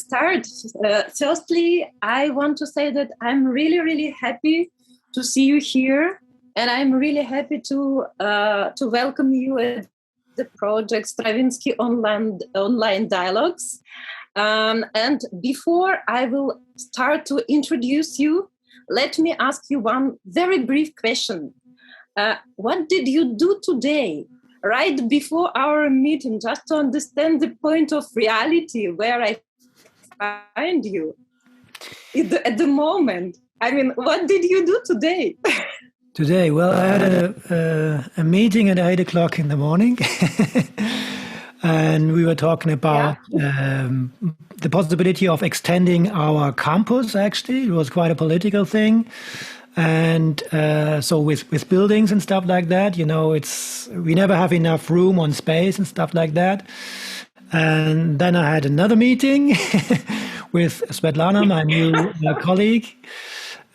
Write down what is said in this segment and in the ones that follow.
start, firstly, I want to say that I'm really, really happy to see you here, and I'm really happy to welcome you at the project Stravinsky.online Dialogues. And before I will start to introduce you, let me ask you one very brief question. What did you do today, right before our meeting, just to understand the point of reality where I find you at the moment? I mean, what did you do today? Today, well, I had a meeting at 8 o'clock in the morning. And we were talking about the possibility of extending our campus, actually. It was quite a political thing. And so with buildings and stuff like that, you know, we never have enough room on space and stuff like that. And then I had another meeting with Svetlana, my new colleague.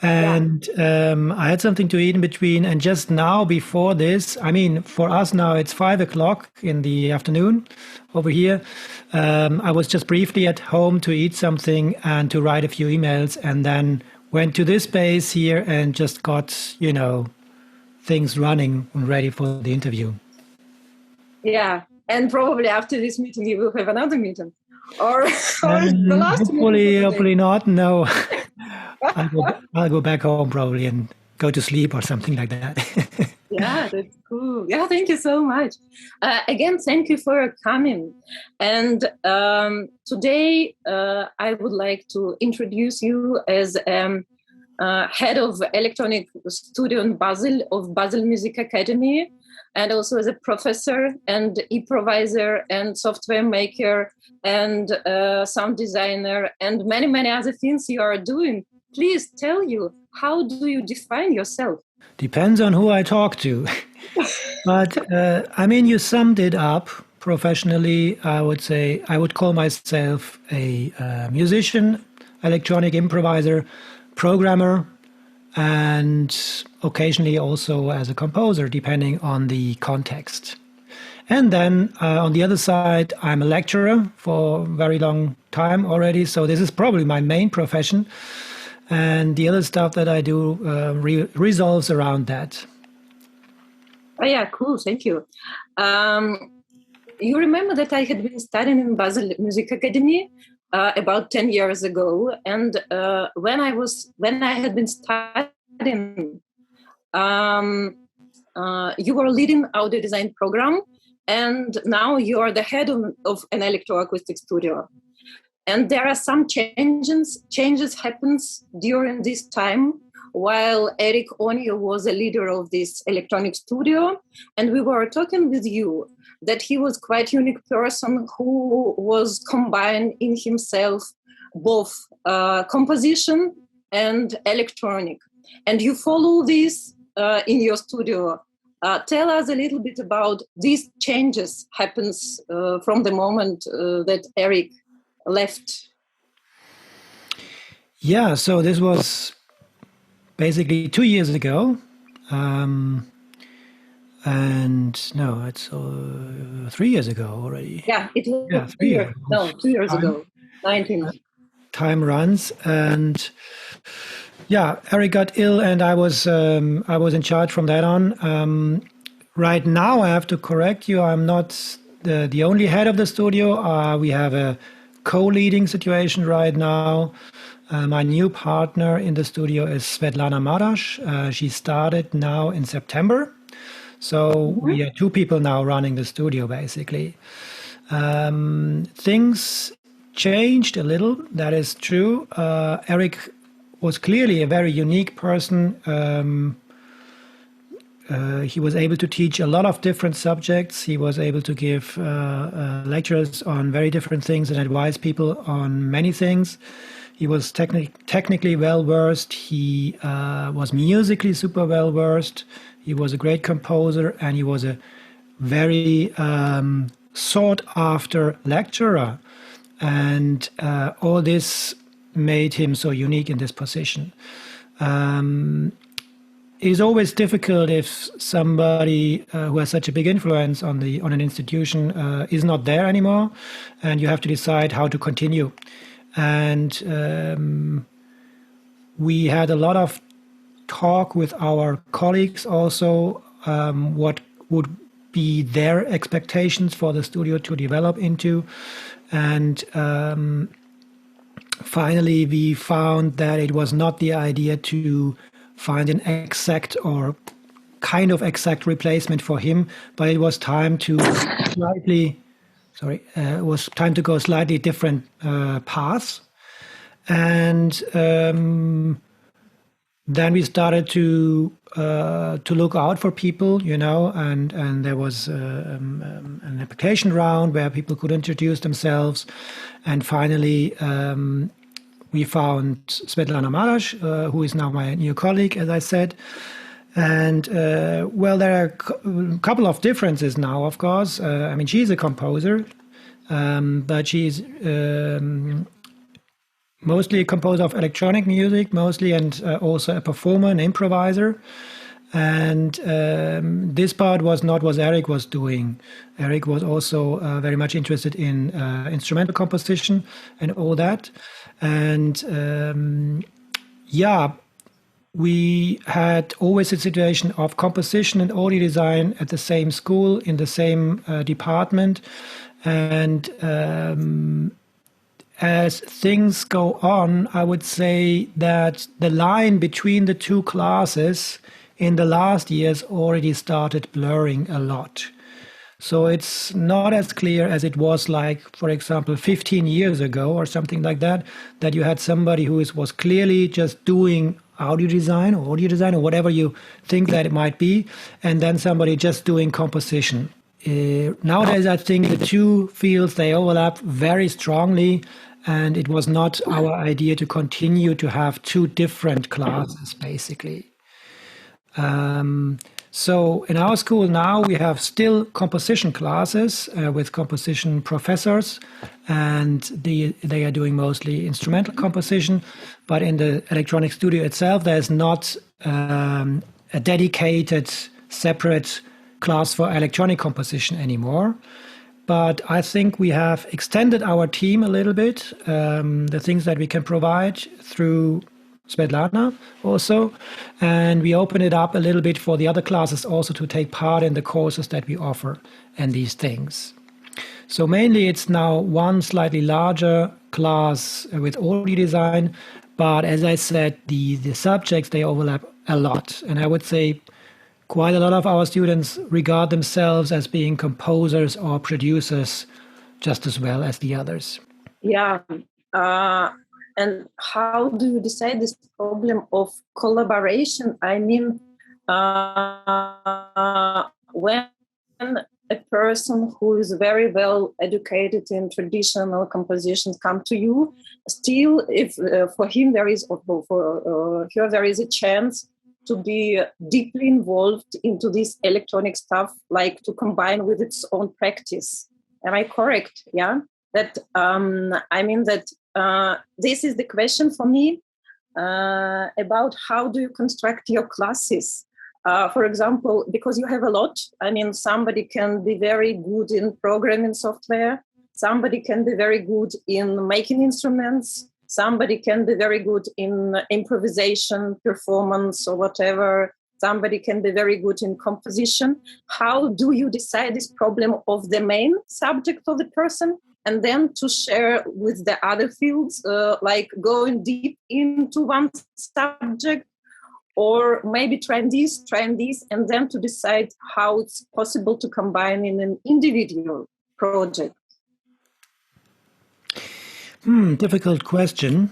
And I had something to eat in between. And just now, before this, I mean, for us now, it's 5 o'clock in the afternoon over here. I was just briefly at home to eat something and to write a few emails, and then went to this space here and just got, you know, things running and ready for the interview. Yeah. And probably after this meeting, you will have another meeting. Or the last meeting. Hopefully not. No. I'll go back home probably and go to sleep or something like that. Yeah, that's cool. Yeah, thank you so much. Again, thank you for coming. And today I would like to introduce you as head of electronic studio in Basel of Basel Music Academy, and also as a professor and improviser and software maker and sound designer and many, many other things you are doing. Please tell you, how do you define yourself? Depends on who I talk to. But I mean, you summed it up professionally. I would say I would call myself a musician, electronic improviser, programmer, and occasionally also as a composer, depending on the context. And then on the other side, I'm a lecturer for a very long time already. So this is probably my main profession. And the other stuff that I do resolves around that. Oh, yeah, cool. Thank you. You remember that I had been studying in Basel Music Academy about 10 years ago. And when I had been studying, you were leading audio design program. And now you are the head of an electroacoustic studio. And there are some changes happens during this time while Eric Onio was a leader of this electronic studio. And we were talking with you that he was quite unique person who was combined in himself both composition and electronic. And you follow this in your studio. Tell us a little bit about these changes happens from the moment that Eric left. Yeah, so this was basically 2 years ago. And no, it's 3 years ago already. Yeah, it was 3 years. No, 2 years ago. 19. Time runs, and yeah, Eric got ill, and I was in charge from that on. Right now, I have to correct you. I'm not the only head of the studio. We have a co-leading situation right now. My new partner in the studio is Svetlana Marash. She started now in September. So we are 2 people now running the studio, basically. Things changed a little, that is true. Eric was clearly a very unique person. He was able to teach a lot of different subjects. He was able to give lectures on very different things and advise people on many things. He was technically well-versed. He was musically super well-versed. He was a great composer, and he was a very sought-after lecturer. And all this made him so unique in this position. It is always difficult if somebody who has such a big influence on an institution is not there anymore, and you have to decide how to continue. And we had a lot of talk with our colleagues also, what would be their expectations for the studio to develop into. And finally, we found that it was not the idea to find an exact or kind of exact replacement for him, but it was time to go slightly different paths. And then we started to look out for people, and there was an application round where people could introduce themselves. And finally, we found Svetlana Malash, who is now my new colleague, as I said. And well, there are a couple of differences now, of course. I mean, she's a composer, but she's mostly a composer of electronic music, mostly, and also a performer, an improviser. And this part was not what Eric was doing. Eric was also very much interested in instrumental composition and all that. And we had always a situation of composition and audio design at the same school, in the same department. And as things go on, I would say that the line between the two classes in the last years already started blurring a lot. So it's not as clear as it was, like, for example, 15 years ago or something like that, that you had somebody who was clearly just doing audio design or whatever you think that it might be, and then somebody just doing composition. Nowadays, I think the two fields, they overlap very strongly, and it was not our idea to continue to have two different classes, basically. So in our school now, we have still composition classes with composition professors, and they are doing mostly instrumental composition. But in the electronic studio itself, there's not a dedicated, separate class for electronic composition anymore. But I think we have extended our team a little bit, the things that we can provide through Svetlana also, and we open it up a little bit for the other classes also to take part in the courses that we offer and these things. So mainly it's now one slightly larger class with audio design, but as I said, the subjects, they overlap a lot. And I would say quite a lot of our students regard themselves as being composers or producers just as well as the others. Yeah. And how do you decide this problem of collaboration? I mean, when a person who is very well educated in traditional compositions come to you, still, if for him there is, or for her there is a chance to be deeply involved into this electronic stuff, like to combine with its own practice. Am I correct? Yeah. That I mean that. This is the question for me about how do you construct your classes? For example, because you have a lot. I mean, somebody can be very good in programming software. Somebody can be very good in making instruments. Somebody can be very good in improvisation, performance, or whatever. Somebody can be very good in composition. How do you decide this problem of the main subject of the person? And then to share with the other fields, like going deep into one subject, or maybe trying this, and then to decide how it's possible to combine in an individual project. Difficult question.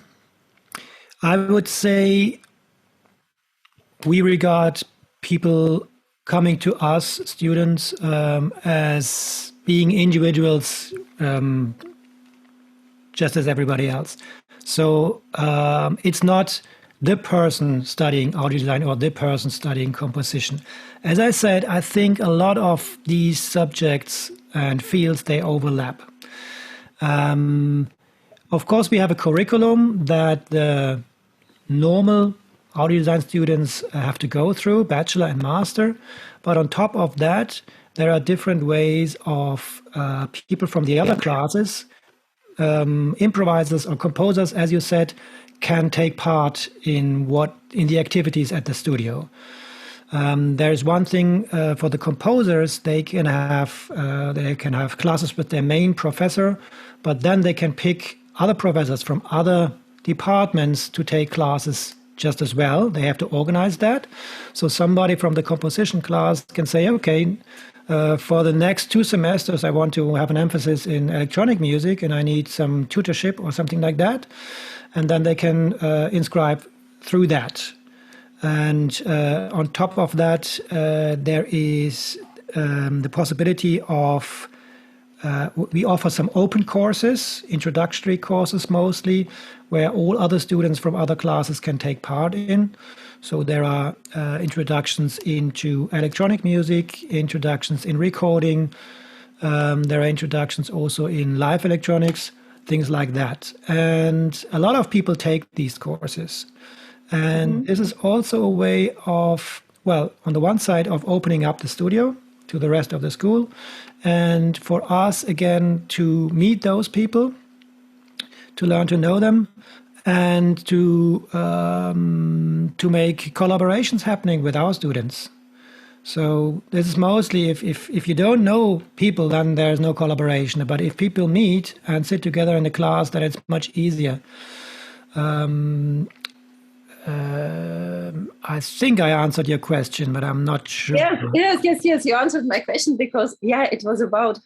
I would say we regard people coming to us, students, as being individuals, just as everybody else. So it's not the person studying audio design or the person studying composition. As I said, I think a lot of these subjects and fields, they overlap. Of course, we have a curriculum that the normal audio design students have to go through, bachelor and master. But on top of that, there are different ways of people from the other classes improvisers or composers, as you said, can take part in the activities at the studio. There is one thing for the composers; they can have classes with their main professor, but then they can pick other professors from other departments to take classes just as well. They have to organize that. So somebody from the composition class can say, okay, for the next 2 semesters, I want to have an emphasis in electronic music and I need some tutorship or something like that. And then they can inscribe through that. And on top of that, there is the possibility of we offer some open courses, introductory courses mostly, where all other students from other classes can take part in. So there are introductions into electronic music, introductions in recording. There are introductions also in live electronics, things like that. And a lot of people take these courses. And this is also a way of, well, on the one side, of opening up the studio to the rest of the school. And for us, again, to meet those people, to learn to know them, and to make collaborations happening with our students. So this is mostly, if you don't know people, then there's no collaboration. But if people meet and sit together in a class, then it's much easier. I think I answered your question, but I'm not sure. Yes. You answered my question because, it was about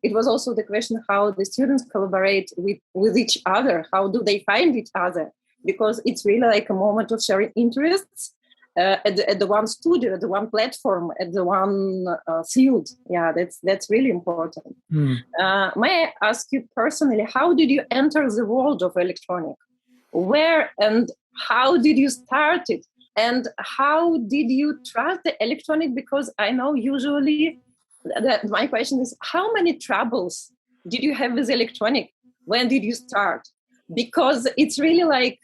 it was also the question how the students collaborate with each other. How do they find each other? Because it's really like a moment of sharing interests at the one studio, at the one platform, at the one field. Yeah, that's really important. May I ask you personally, how did you enter the world of electronic? Where and how did you start it? And how did you trust the electronic? Because I know usually that my question is, how many troubles did you have with electronic? When did you start? Because it's really like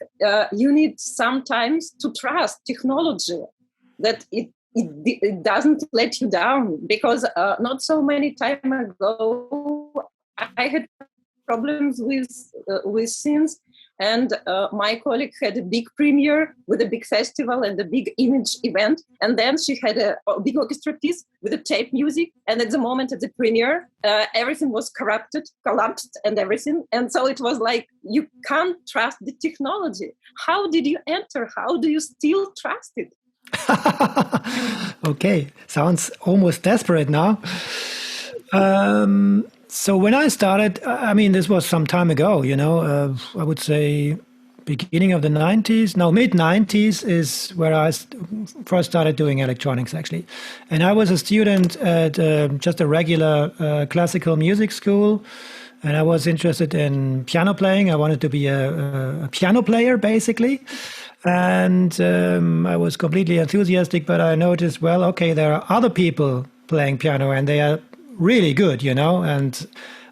you need sometimes to trust technology, that it doesn't let you down. Because not so many time ago, I had problems with scenes. And my colleague had a big premiere with a big festival and a big image event. And then she had a big orchestra piece with a tape music. And at the moment of the premiere, everything was corrupted, collapsed and everything. And so it was like, you can't trust the technology. How did you enter? How do you still trust it? Okay, sounds almost desperate now. So when I started, I mean, this was some time ago, I would say beginning of the 90s. No, mid-90s is where I first started doing electronics, actually. And I was a student at just a regular classical music school. And I was interested in piano playing. I wanted to be a piano player, basically. And I was completely enthusiastic, but I noticed, well, okay, there are other people playing piano and they are really good, and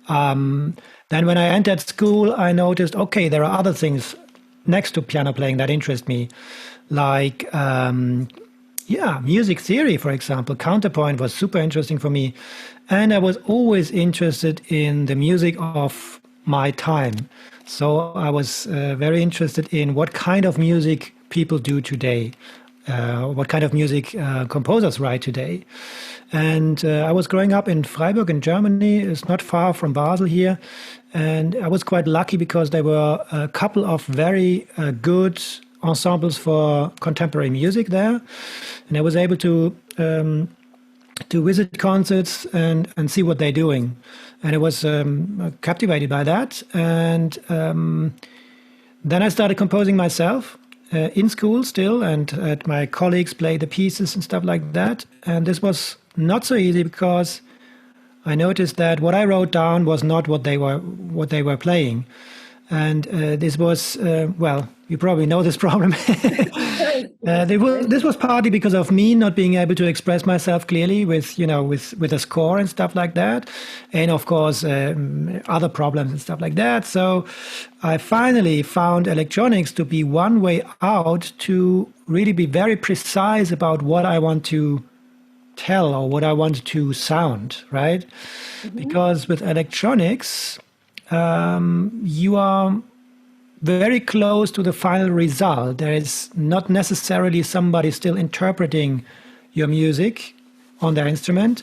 then when I entered school, I noticed, okay, there are other things next to piano playing that interest me, like music theory, for example. Counterpoint was super interesting for me, and I was always interested in the music of my time. So I was very interested in what kind of music people do today. What kind of music composers write today. And I was growing up in Freiburg in Germany. It's not far from Basel here. And I was quite lucky because there were a couple of very good ensembles for contemporary music there. And I was able to visit concerts and see what they're doing. And I was captivated by that. And then I started composing myself. In school still, and my colleagues play the pieces and stuff like that. And this was not so easy because I noticed that what I wrote down was not what they were playing. And this was, you probably know this problem. This was partly because of me not being able to express myself clearly with a score and stuff like that. And of course, other problems and stuff like that. So I finally found electronics to be one way out to really be very precise about what I want to tell or what I want to sound, right? Mm-hmm. Because with electronics, you are very close to the final result. There is not necessarily somebody still interpreting your music on their instrument,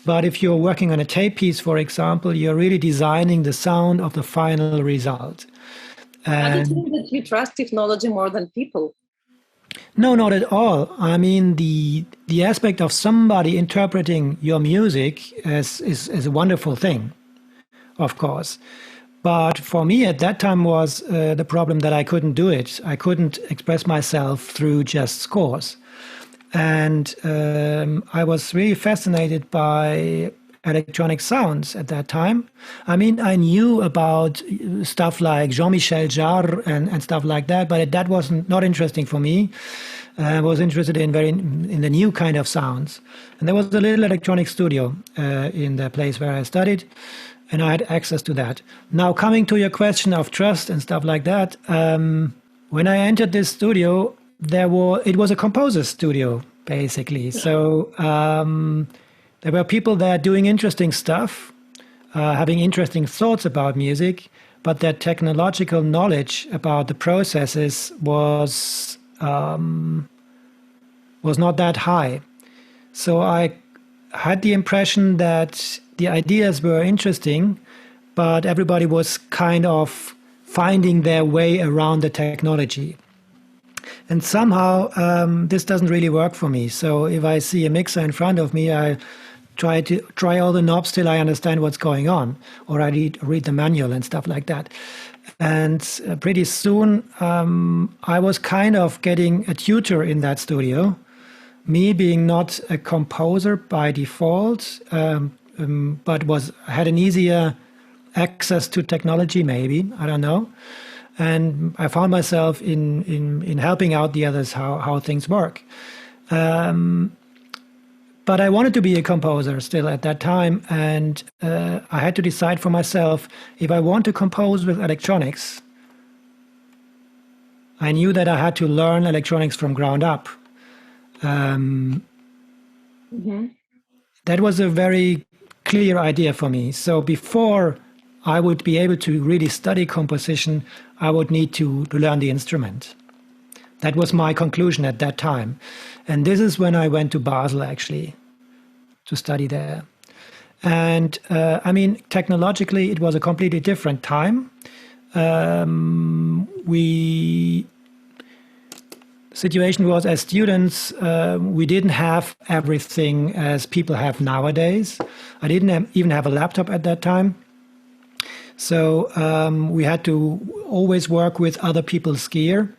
but if you're working on a tape piece, for example, you're really designing the sound of the final result. I don't think that you trust technology more than people. No, not at all. I mean, the aspect of somebody interpreting your music is a wonderful thing, of course. But for me at that time was the problem that I couldn't do it. I couldn't express myself through just scores. And I was really fascinated by electronic sounds at that time. I mean, I knew about stuff like Jean-Michel Jarre and stuff like that, but that was not interesting for me. I was interested in the new kind of sounds. And there was a little electronic studio in the place where I studied, and I had access to that. Now, coming to your question of trust and stuff like that, when I entered this studio, it was a composer's studio, basically. So there were people there doing interesting stuff, having interesting thoughts about music, but their technological knowledge about the processes was not that high. So I had the impression that the ideas were interesting, but everybody was kind of finding their way around the technology. And somehow this doesn't really work for me. So if I see a mixer in front of me, I try all the knobs till I understand what's going on, or I read the manual and stuff like that. And pretty soon I was kind of getting a tutor in that studio, me being not a composer by default, but had an easier access to technology, maybe, I don't know. And I found myself in helping out the others how things work. But I wanted to be a composer still at that time, and I had to decide for myself, if I want to compose with electronics, I knew that I had to learn electronics from ground up. That was a very clear idea for me. So before I would be able to really study composition, I would need to learn the instrument. That was my conclusion at that time. And this is when I went to Basel, actually, to study there. And I mean, technologically, it was a completely different time. Situation was, as students, we didn't have everything as people have nowadays. I didn't even have a laptop at that time. So we had to always work with other people's gear.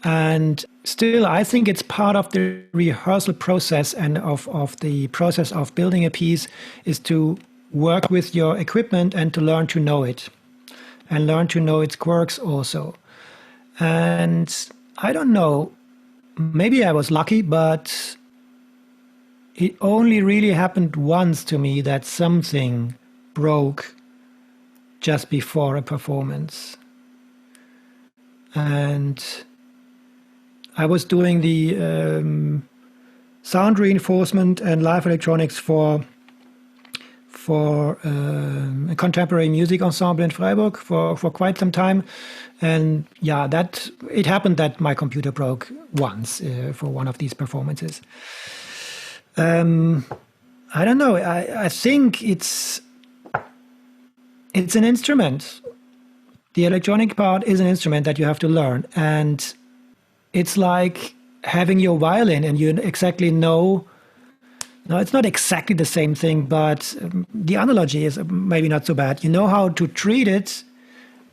And still, I think it's part of the rehearsal process and of the process of building a piece is to work with your equipment and to learn to know it and learn to know its quirks also. And I don't know, maybe I was lucky, but it only really happened once to me that something broke just before a performance. And I was doing the sound reinforcement and live electronics for a contemporary music ensemble in Freiburg for quite some time. And yeah, it happened that my computer broke once for one of these performances. I don't know. I think it's an instrument. The electronic part is an instrument that you have to learn. And it's like having your violin and you exactly know. No, it's not exactly the same thing, but the analogy is maybe not so bad. You know how to treat it,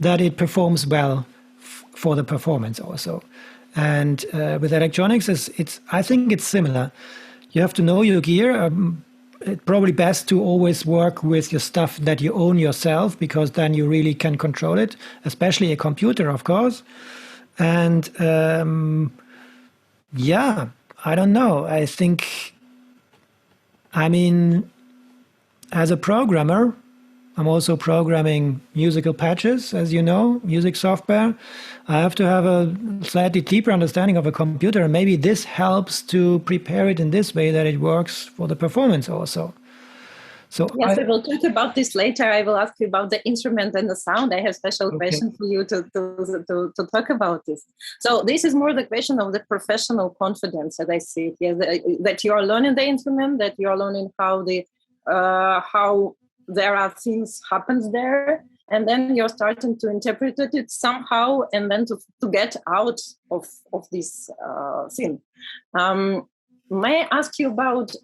that it performs well for the performance also. And with electronics, I think it's similar. You have to know your gear. It's probably best to always work with your stuff that you own yourself, because then you really can control it, especially a computer, of course. And yeah, I don't know. I think, I mean, as a programmer, I'm also programming musical patches, as you know, music software. I have to have a slightly deeper understanding of a computer, and maybe this helps to prepare it in this way that it works for the performance also. So yes, we will talk about this later. I will ask you about the instrument and the sound. I have special question for you to talk about this. So this is more the question of the professional confidence, as I see it. Yes, that you are learning the instrument, that you are learning how there are things happens there, and then you're starting to interpret it somehow, and then to get out of this thing. May I ask you about?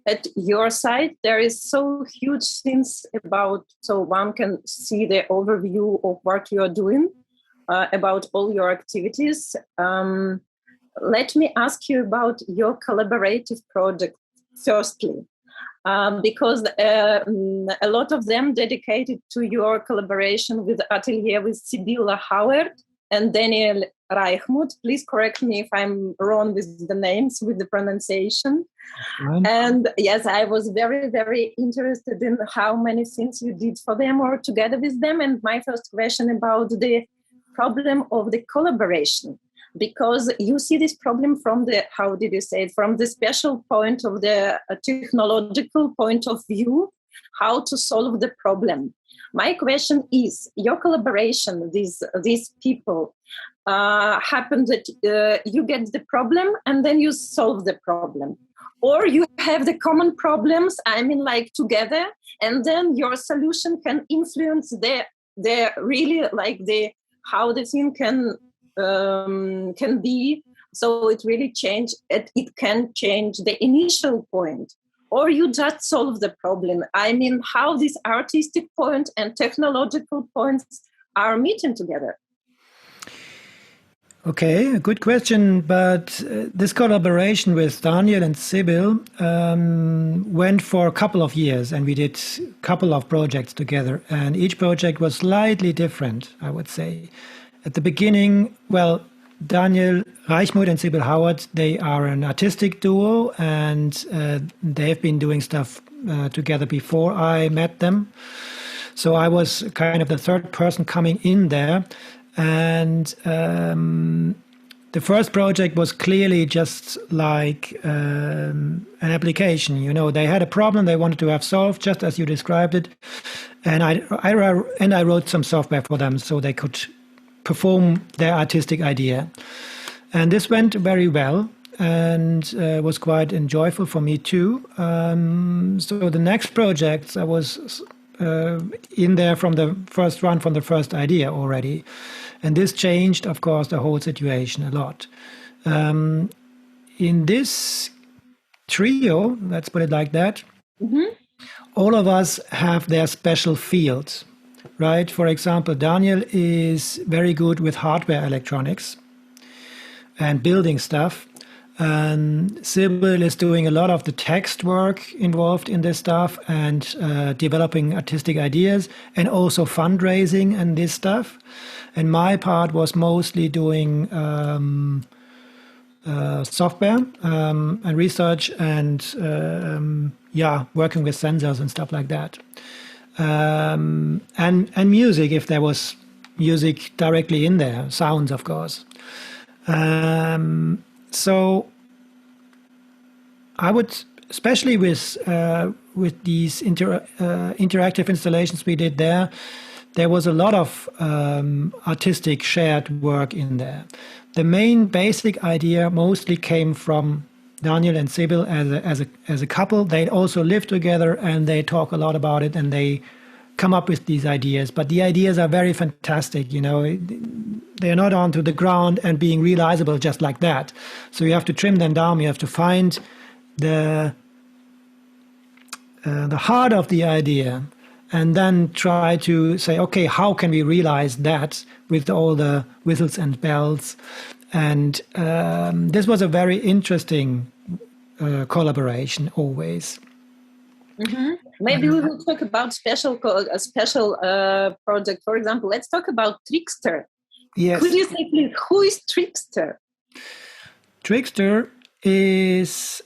At your site, there is so huge things about, so one can see the overview of what you are doing, about all your activities. Let me ask you about your collaborative project, firstly, because a lot of them dedicated to your collaboration with Atelier with Sibylla Howard and Daniel Reichmuth. Please correct me if I'm wrong with the names, with the pronunciation. And yes, I was very, very interested in how many things you did for them or together with them. And my first question about the problem of the collaboration, because you see this problem from the, how did you say it, from the special point of the technological point of view, how to solve the problem. My question is, your collaboration, these people, happen that you get the problem and then you solve the problem. Or you have the common problems, I mean, like together, and then your solution can influence the really like the how the thing can be. So it really it can change the initial point. Or you just solve the problem. I mean, how this artistic point and technological points are meeting together. Okay, a good question. But this collaboration with Daniel and Sibyl went for a couple of years, and we did a couple of projects together. And each project was slightly different, I would say. At the beginning, well, Daniel Reichmuth and Sibyl Howard, they are an artistic duo, and they've been doing stuff together before I met them. So I was kind of the third person coming in there. And the first project was clearly just like an application. You know, they had a problem they wanted to have solved, just as you described it. And I wrote some software for them so they could perform their artistic idea. And this went very well and was quite enjoyable for me too. So the next projects, I was in there from the first run, from the first idea already. And this changed, of course, the whole situation a lot. In this trio, let's put it like that, all of us have their special fields, right? For example, Daniel is very good with hardware electronics and building stuff. And Sibyl is doing a lot of the text work involved in this stuff and developing artistic ideas and also fundraising and this stuff. And my part was mostly doing software and research and working with sensors and stuff like that. And music, if there was music directly in there, sounds, of course. So I would, especially with these interactive installations we did there was a lot of artistic shared work in there. The main basic idea mostly came from Daniel and Sibyl as a couple. They also live together and they talk a lot about it and they come up with these ideas. But the ideas are very fantastic, you know. They're not onto the ground and being realizable just like that. So you have to trim them down. You have to find the heart of the idea and then try to say, okay, how can we realize that with all the whistles and bells? And this was a very interesting collaboration always. Mm-hmm. Maybe we will talk about a special project. For example, let's talk about Trickster. Yes. Could you say, please, who is Trickster? Trickster is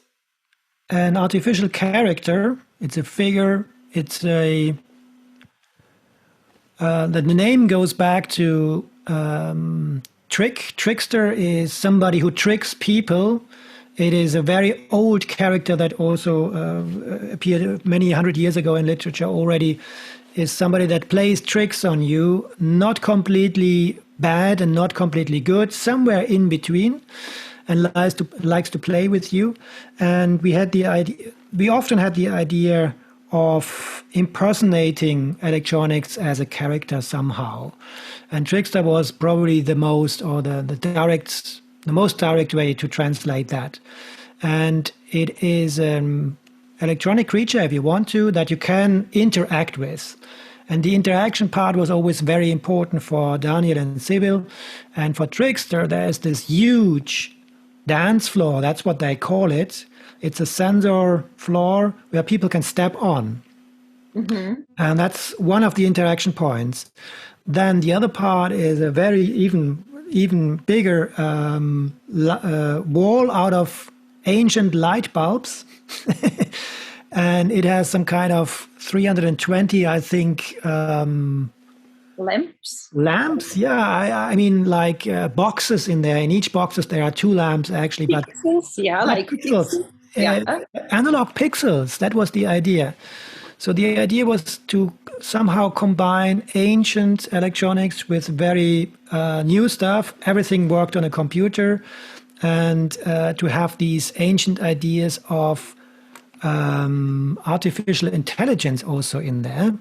an artificial character. It's a figure. It's the name goes back to trick. Trickster is somebody who tricks people It is a very old character that also appeared many hundred years ago in literature already. Is somebody that plays tricks on you, not completely bad and not completely good, somewhere in between, and likes to play with you. And we often had the idea of impersonating electronics as a character somehow. And Trickster was probably the most direct way to translate that. And it is an electronic creature, if you want to, that you can interact with. And the interaction part was always very important for Daniel and Sibyl. And for Trickster, there's this huge dance floor, that's what they call it. It's a sensor floor where people can step on. Mm-hmm. And that's one of the interaction points. Then the other part is a very even bigger wall out of ancient light bulbs. And it has some kind of 320, I think, Lamps, yeah. I mean, like boxes in there. In each boxes, there are 2 lamps, actually. Pixels, yeah, like pixels. Analog pixels, that was the idea. So the idea was to somehow combine ancient electronics with very new stuff. Everything worked on a computer. And to have these ancient ideas of artificial intelligence also in there.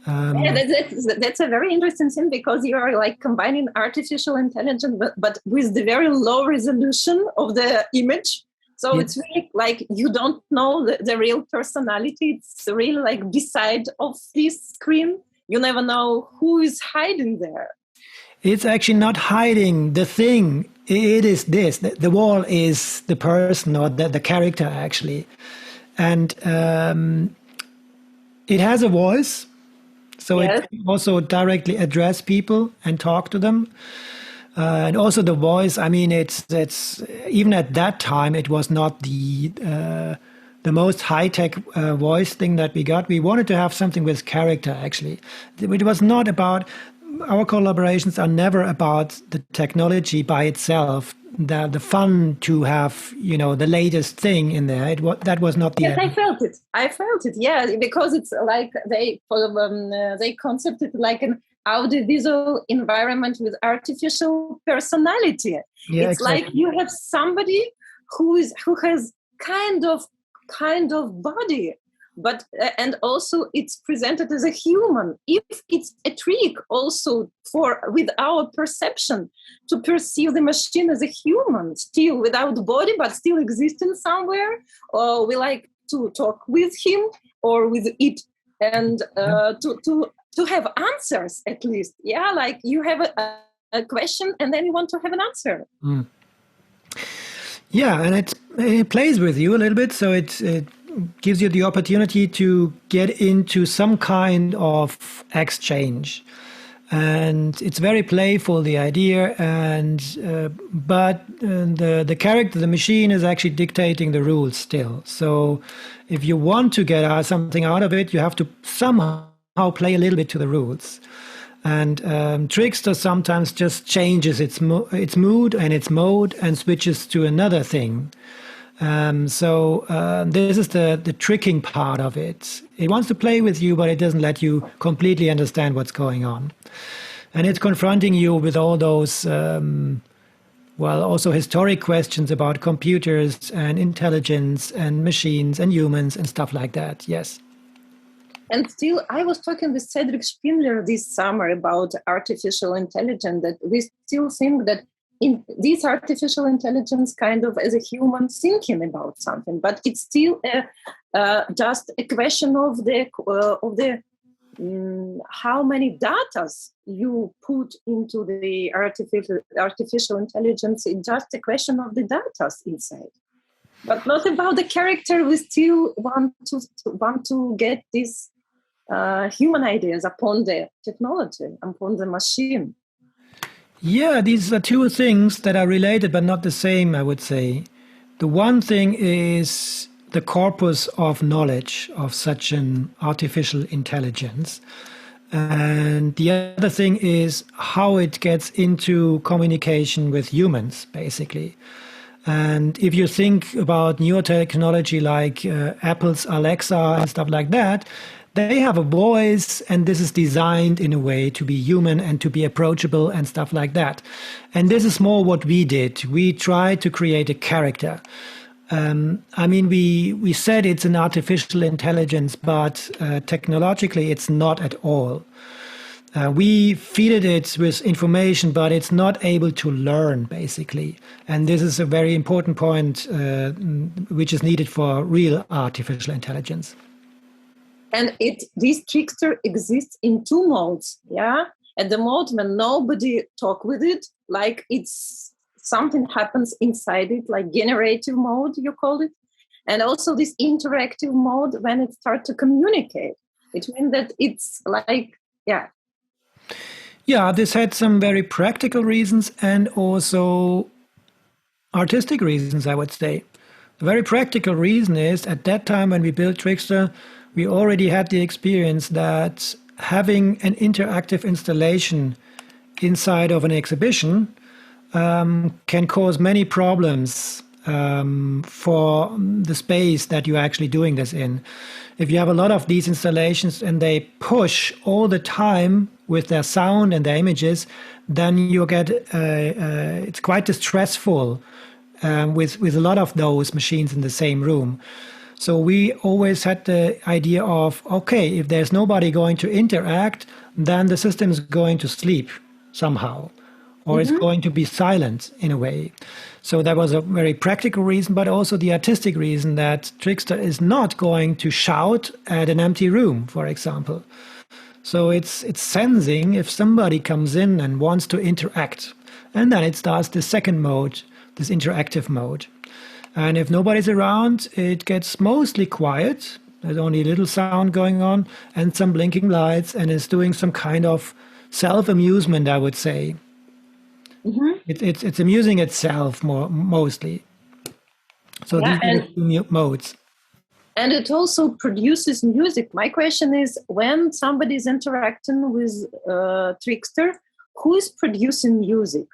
That's a very interesting thing, because you are like combining artificial intelligence, but with the very low resolution of the image. So it's really like you don't know the real personality. It's really like beside of this screen. You never know who is hiding there. It's actually not hiding the thing. It is this. The wall is the person or the character, actually. And it has a voice. So it can also directly address people and talk to them. And also the voice, I mean, it's even at that time, it was not the most high-tech voice thing that we got. We wanted to have something with character, actually. It was not about, our collaborations are never about the technology by itself, the fun to have, the latest thing in there. That was not the Yes, I felt it, yeah, because it's like they conceived it like an audiovisual environment with artificial personality. Yeah, it's exactly. Like you have somebody who has kind of body, but and also it's presented as a human. If it's a trick also with our perception to perceive the machine as a human, still without body but still existing somewhere, or we like to talk with him or with it, and to have answers at least. Yeah, like you have a question and then you want to have an answer. Mm. Yeah, and it plays with you a little bit, so it gives you the opportunity to get into some kind of exchange. And it's very playful, the idea, but the character, the machine, is actually dictating the rules still. So if you want to get something out of it, you have to somehow play a little bit to the rules. And Trickster sometimes just changes its mood and its mode and switches to another thing. So this is the tricking part of it. It wants to play with you, but it doesn't let you completely understand what's going on. And it's confronting you with all those, also historic questions about computers and intelligence and machines and humans and stuff like that. Yes. And still, I was talking with Cedric Spindler this summer about artificial intelligence, that we still think that in this artificial intelligence kind of as a human thinking about something, but it's still just a question of the how many data you put into the artificial intelligence. It's just a question of the data inside, but not about the character. We still want to get these human ideas upon the technology, upon the machine. Yeah, these are two things that are related but not the same, I would say. The one thing is the corpus of knowledge of such an artificial intelligence. And the other thing is how it gets into communication with humans, basically. And if you think about newer technology like Apple's Alexa and stuff like that, they have a voice, and this is designed in a way to be human and to be approachable and stuff like that. And this is more what we did. We tried to create a character. I mean, we said it's an artificial intelligence, but technologically it's not at all. We feed it with information, but it's not able to learn, basically. And this is a very important point which is needed for real artificial intelligence. And this trickster exists in two modes, yeah? At the mode when nobody talk with it, like it's something happens inside it, like generative mode, you call it. And also this interactive mode when it starts to communicate. It means that it's like, yeah. Yeah, this had some very practical reasons and also artistic reasons, I would say. The very practical reason is at that time when we built Trickster, we already had the experience that having an interactive installation inside of an exhibition can cause many problems for the space that you're actually doing this in. If you have a lot of these installations and they push all the time with their sound and their images, then you get it's quite distressful with a lot of those machines in the same room. So we always had the idea of, okay, if there's nobody going to interact, then the system is going to sleep somehow, or it's going to be silent in a way. So that was a very practical reason, but also the artistic reason that Trickster is not going to shout at an empty room, for example. So it's sensing if somebody comes in and wants to interact. And then it starts the second mode, this interactive mode. And if nobody's around, it gets mostly quiet. There's only a little sound going on and some blinking lights, and it's doing some kind of self-amusement, I would say. It's amusing itself mostly. So these are the two modes. And it also produces music. My question is, when somebody is interacting with Trickster, who is producing music?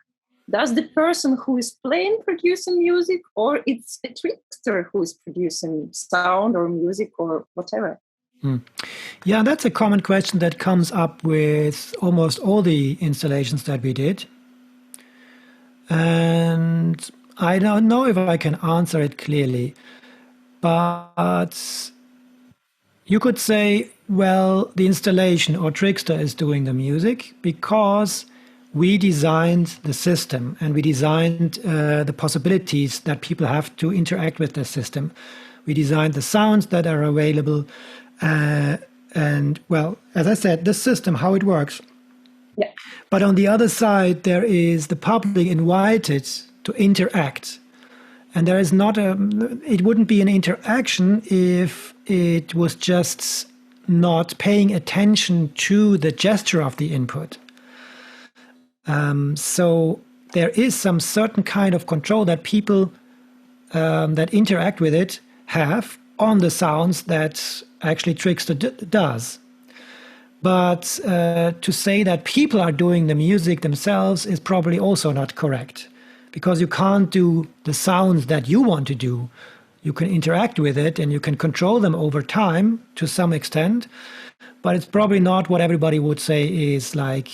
Does the person who is playing producing music, or it's a Trickster who is producing sound or music or whatever? Yeah, that's a common question that comes up with almost all the installations that we did. And I don't know if I can answer it clearly, but you could say, well, the installation or Trickster is doing the music because we designed the system and we designed the possibilities that people have to interact with the system. We designed the sounds that are available. And well, as I said, the system, how it works. Yeah. But on the other side, there is the public invited to interact. And there is not it wouldn't be an interaction if it was just not paying attention to the gesture of the input. So there is some certain kind of control that people that interact with it have on the sounds that actually Trickster does. But to say that people are doing the music themselves is probably also not correct, because you can't do the sounds that you want to do. You can interact with it and you can control them over time to some extent, but it's probably not what everybody would say is like,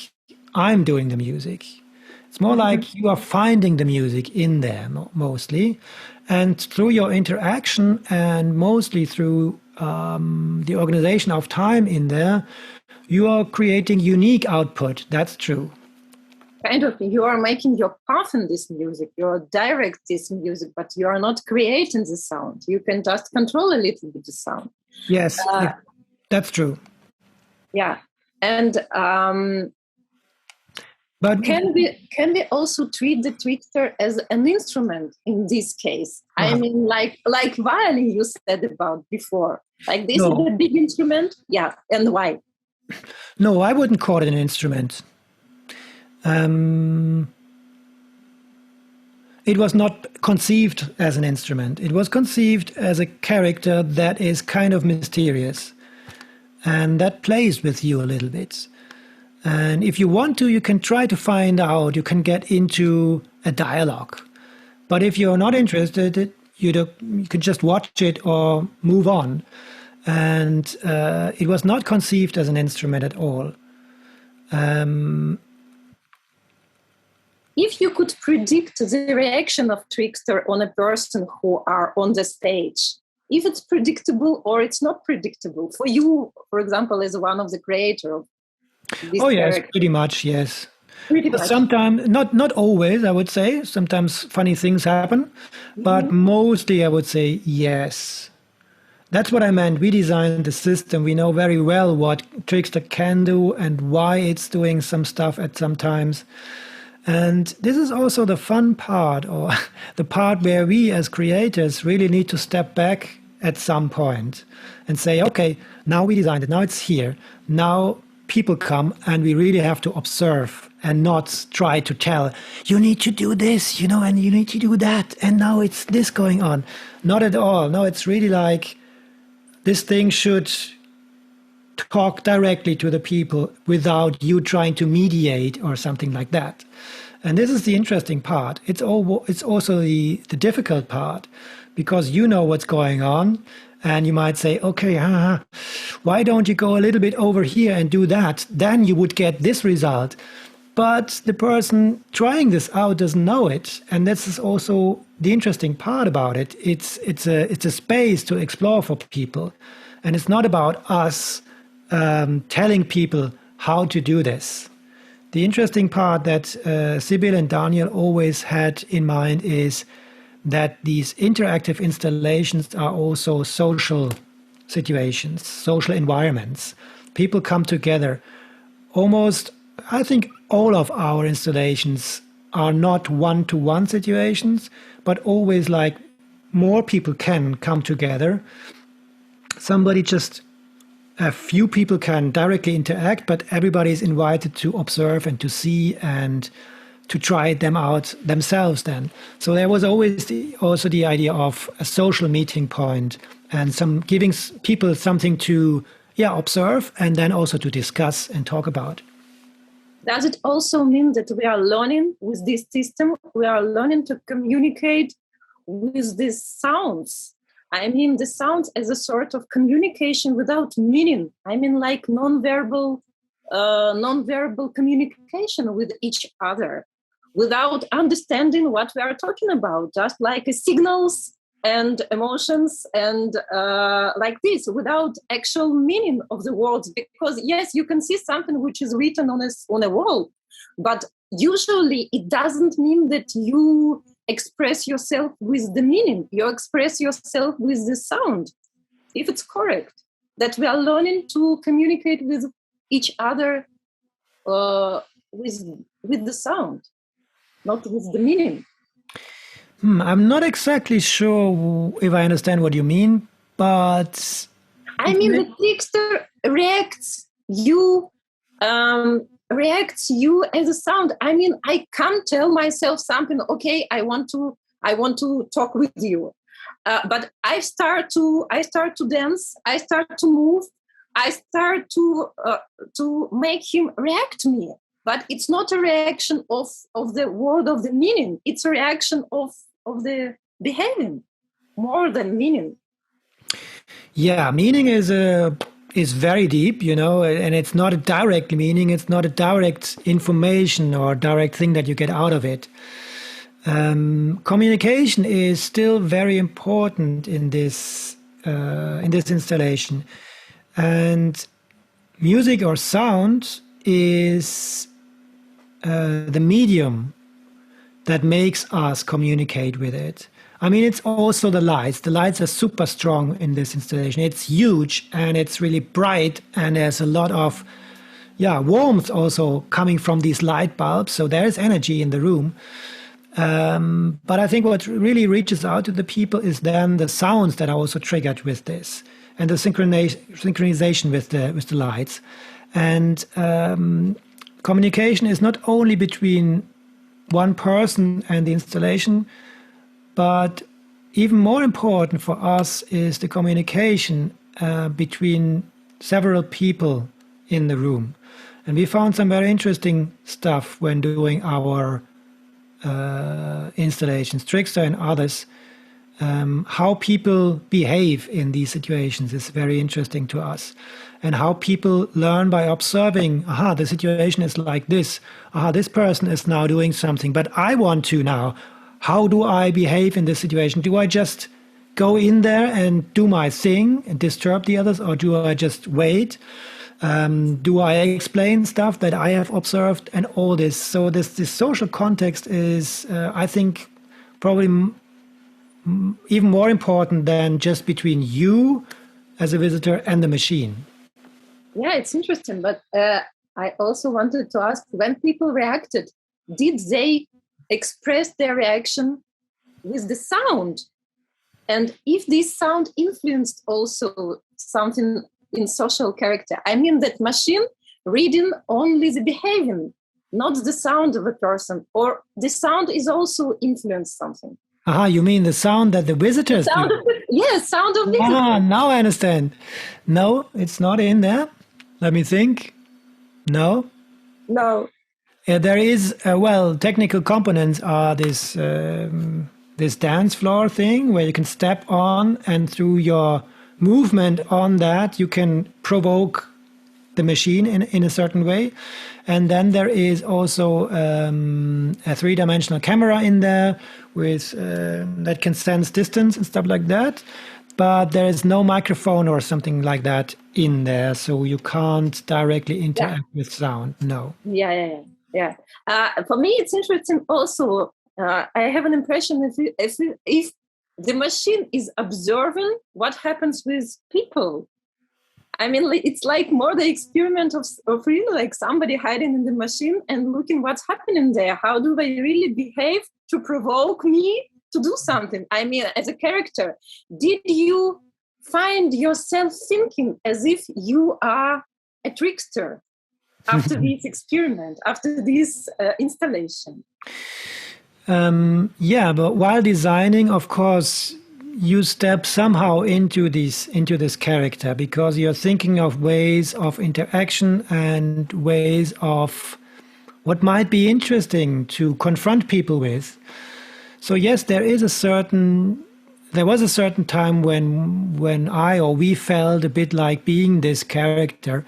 I'm doing the music. It's more like you are finding the music in there mostly. And through your interaction and mostly through the organization of time in there, you are creating unique output. That's true. Kind of, you are making your path in this music. You are direct this music, but you are not creating the sound. You can just control a little bit the sound. Yes, that's true. Yeah. And but can we also treat the Trickster as an instrument in this case? I mean, like violin you said about before. Like this is a big instrument? Yeah, and why? No, I wouldn't call it an instrument. It was not conceived as an instrument. It was conceived as a character that is kind of mysterious and that plays with you a little bit. And if you want to, you can try to find out, you can get into a dialogue. But if you're not interested, you can just watch it or move on. And it was not conceived as an instrument at all. If you could predict the reaction of trickster on a person who are on the stage, if it's predictable or it's not predictable for you, for example, as one of the creators of this yes, character. pretty much, yes. Pretty much. Sometimes, not always, I would say. Sometimes funny things happen, but mostly I would say yes. That's what I meant. We designed the system. We know very well what Trickster can do and why it's doing some stuff at some times. And this is also the fun part, or the part where we as creators really need to step back at some point and say, okay, now we designed it, now it's here. Now people come and we really have to observe and not try to tell, you need to do this, and you need to do that. And now it's this going on. Not at all. No, it's really like this thing should talk directly to the people without you trying to mediate or something like that. And this is the interesting part. It's also the difficult part, because you know what's going on. And you might say, okay, why don't you go a little bit over here and do that? Then you would get this result. But the person trying this out doesn't know it. And this is also the interesting part about it. It's a space to explore for people. And it's not about us telling people how to do this. The interesting part that Sibyl and Daniel always had in mind is that these interactive installations are also social situations, social environments. People come together. Almost, I think all of our installations are not one-to-one situations, but always like more people can come together. A few people can directly interact, but everybody is invited to observe and to see and to try them out themselves then. So there was always also the idea of a social meeting point and giving people something to observe and then also to discuss and talk about. Does it also mean that we are learning with this system, we are learning to communicate with these sounds? I mean, the sounds as a sort of communication without meaning. I mean, like non-verbal communication with each other, without understanding what we are talking about, just like signals and emotions and like this, without actual meaning of the words. Because yes, you can see something which is written on a wall, but usually it doesn't mean that you express yourself with the meaning. You express yourself with the sound, if it's correct. That we are learning to communicate with each other with the sound, not with the meaning. I'm not exactly sure if I understand what you mean, but... I mean, the trickster reacts you as a sound. I mean, I can't tell myself something, okay, I want to talk with you. But I start to dance, I start to move, I start to make him react to me. But it's not a reaction of the word of the meaning. It's a reaction of the behaving more than meaning. Yeah, meaning is very deep, and it's not a direct meaning. It's not a direct information or direct thing that you get out of it. Communication is still very important in this installation, and music or sound is the medium that makes us communicate with it. I mean, it's also the lights. The lights are super strong in this installation. It's huge and it's really bright, and there's a lot of warmth also coming from these light bulbs. So there is energy in the room. But I think what really reaches out to the people is then the sounds that are also triggered with this, and the synchronization with the lights. And communication is not only between one person and the installation, but even more important for us is the communication between several people in the room. And we found some very interesting stuff when doing our installations, Trickster and others, how people behave in these situations is very interesting to us. And how people learn by observing, the situation is like this. This person is now doing something, but I want to now. How do I behave in this situation? Do I just go in there and do my thing and disturb the others, or do I just wait? Do I explain stuff that I have observed and all this? So this social context is, I think, probably even more important than just between you as a visitor and the machine. Yeah, it's interesting. But I also wanted to ask, when people reacted, did they express their reaction with the sound? And if this sound influenced also something in social character, I mean that machine reading only the behavior, not the sound of a person, or the sound is also influenced something. You mean the sound that the visitors do? Yes, sound of visitors. Now I understand. No, it's not in there. Let me think. No. There is, technical components are this dance floor thing where you can step on, and through your movement on that, you can provoke the machine in a certain way. And then there is also a three-dimensional camera in there with that can sense distance and stuff like that. But there is no microphone or something like that in there, so you can't directly interact with sound. No. Yeah. For me, it's interesting also. I have an impression if the machine is observing what happens with people. I mean, it's like more the experiment of really like somebody hiding in the machine and looking what's happening there. How do they really behave to provoke me to do something? I mean, as a character, did you find yourself thinking as if you are a trickster after this experiment, after this installation? But while designing, of course, you step somehow into this character, because you're thinking of ways of interaction and ways of what might be interesting to confront people with. So yes, there was a certain time when we felt a bit like being this character,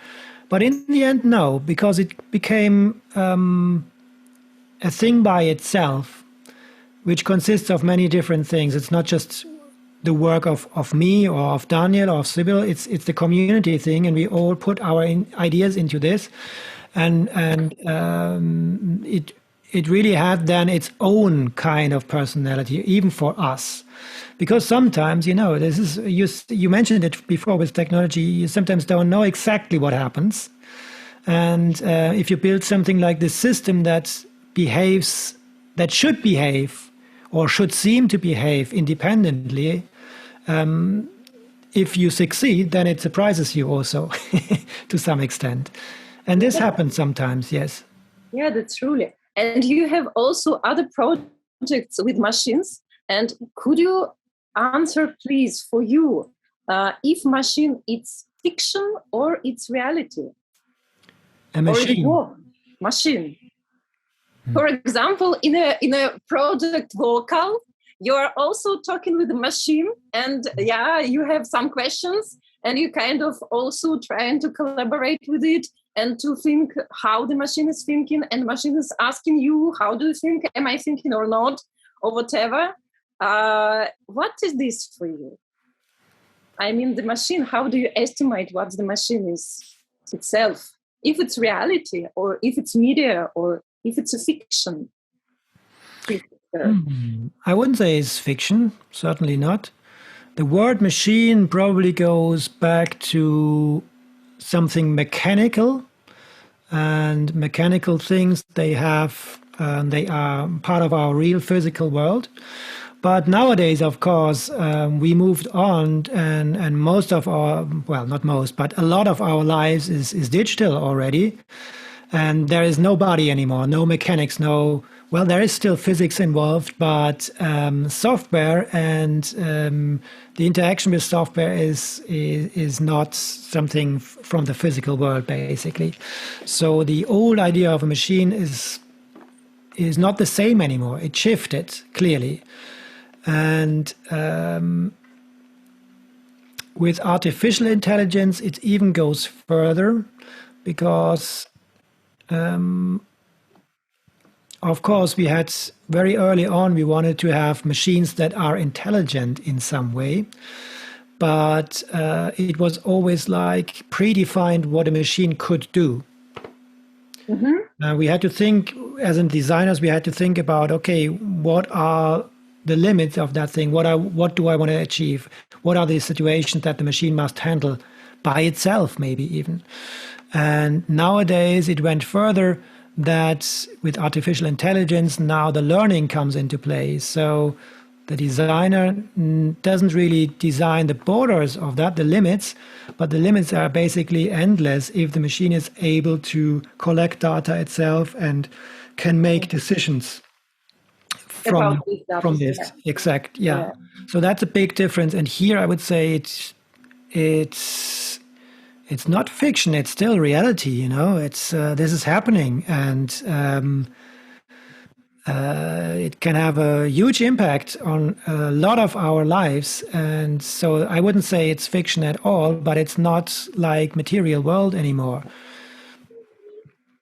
but in the end, no, because it became a thing by itself, which consists of many different things. It's not just the work of me or of Daniel or of Sibyl. It's the community thing, and we all put our ideas into this, and it really had then its own kind of personality, even for us. Because sometimes, this is, you mentioned it before with technology, you sometimes don't know exactly what happens. And if you build something like this system that should behave or should seem to behave independently, if you succeed, then it surprises you also to some extent. And this happens sometimes, yes. Yeah, that's truly. And you have also other projects with machines. And could you answer, please, for you, if machine it's fiction or it's reality? A machine. Or machine. For example, in a project vocal, you are also talking with the machine, and you have some questions, and you kind of also trying to collaborate with it and to think how the machine is thinking, and machine is asking you, how do you think? Am I thinking or not? Or whatever. What is this for you? I mean, the machine, how do you estimate what the machine is itself? If it's reality, or if it's media, or if it's a fiction? I wouldn't say it's fiction, certainly not. The word machine probably goes back to something mechanical, and mechanical things they are part of our real physical world. But nowadays, of course, we moved on, and most of our, well, not most, but a lot of our lives is digital already. And there is no body anymore, no mechanics, well, there is still physics involved, but software and the interaction with software is not something from the physical world, basically. So the old idea of a machine is is not the same anymore. It shifted clearly. And with artificial intelligence, it even goes further because, of course, we had very early on, we wanted to have machines that are intelligent in some way. But it was always like predefined what a machine could do. We had to think, as in designers, we had to think about, okay, what are the limits of that thing? What do I want to achieve? What are the situations that the machine must handle by itself, maybe even? And nowadays it went further that with artificial intelligence, now the learning comes into play. So the designer doesn't really design the borders of that, the limits, but the limits are basically endless if the machine is able to collect data itself and can make decisions from this. Yeah. Exact, yeah. So that's a big difference. And here I would say it's not fiction; it's still reality. You know, it's this is happening, and it can have a huge impact on a lot of our lives. And so I wouldn't say it's fiction at all, but it's not like material world anymore.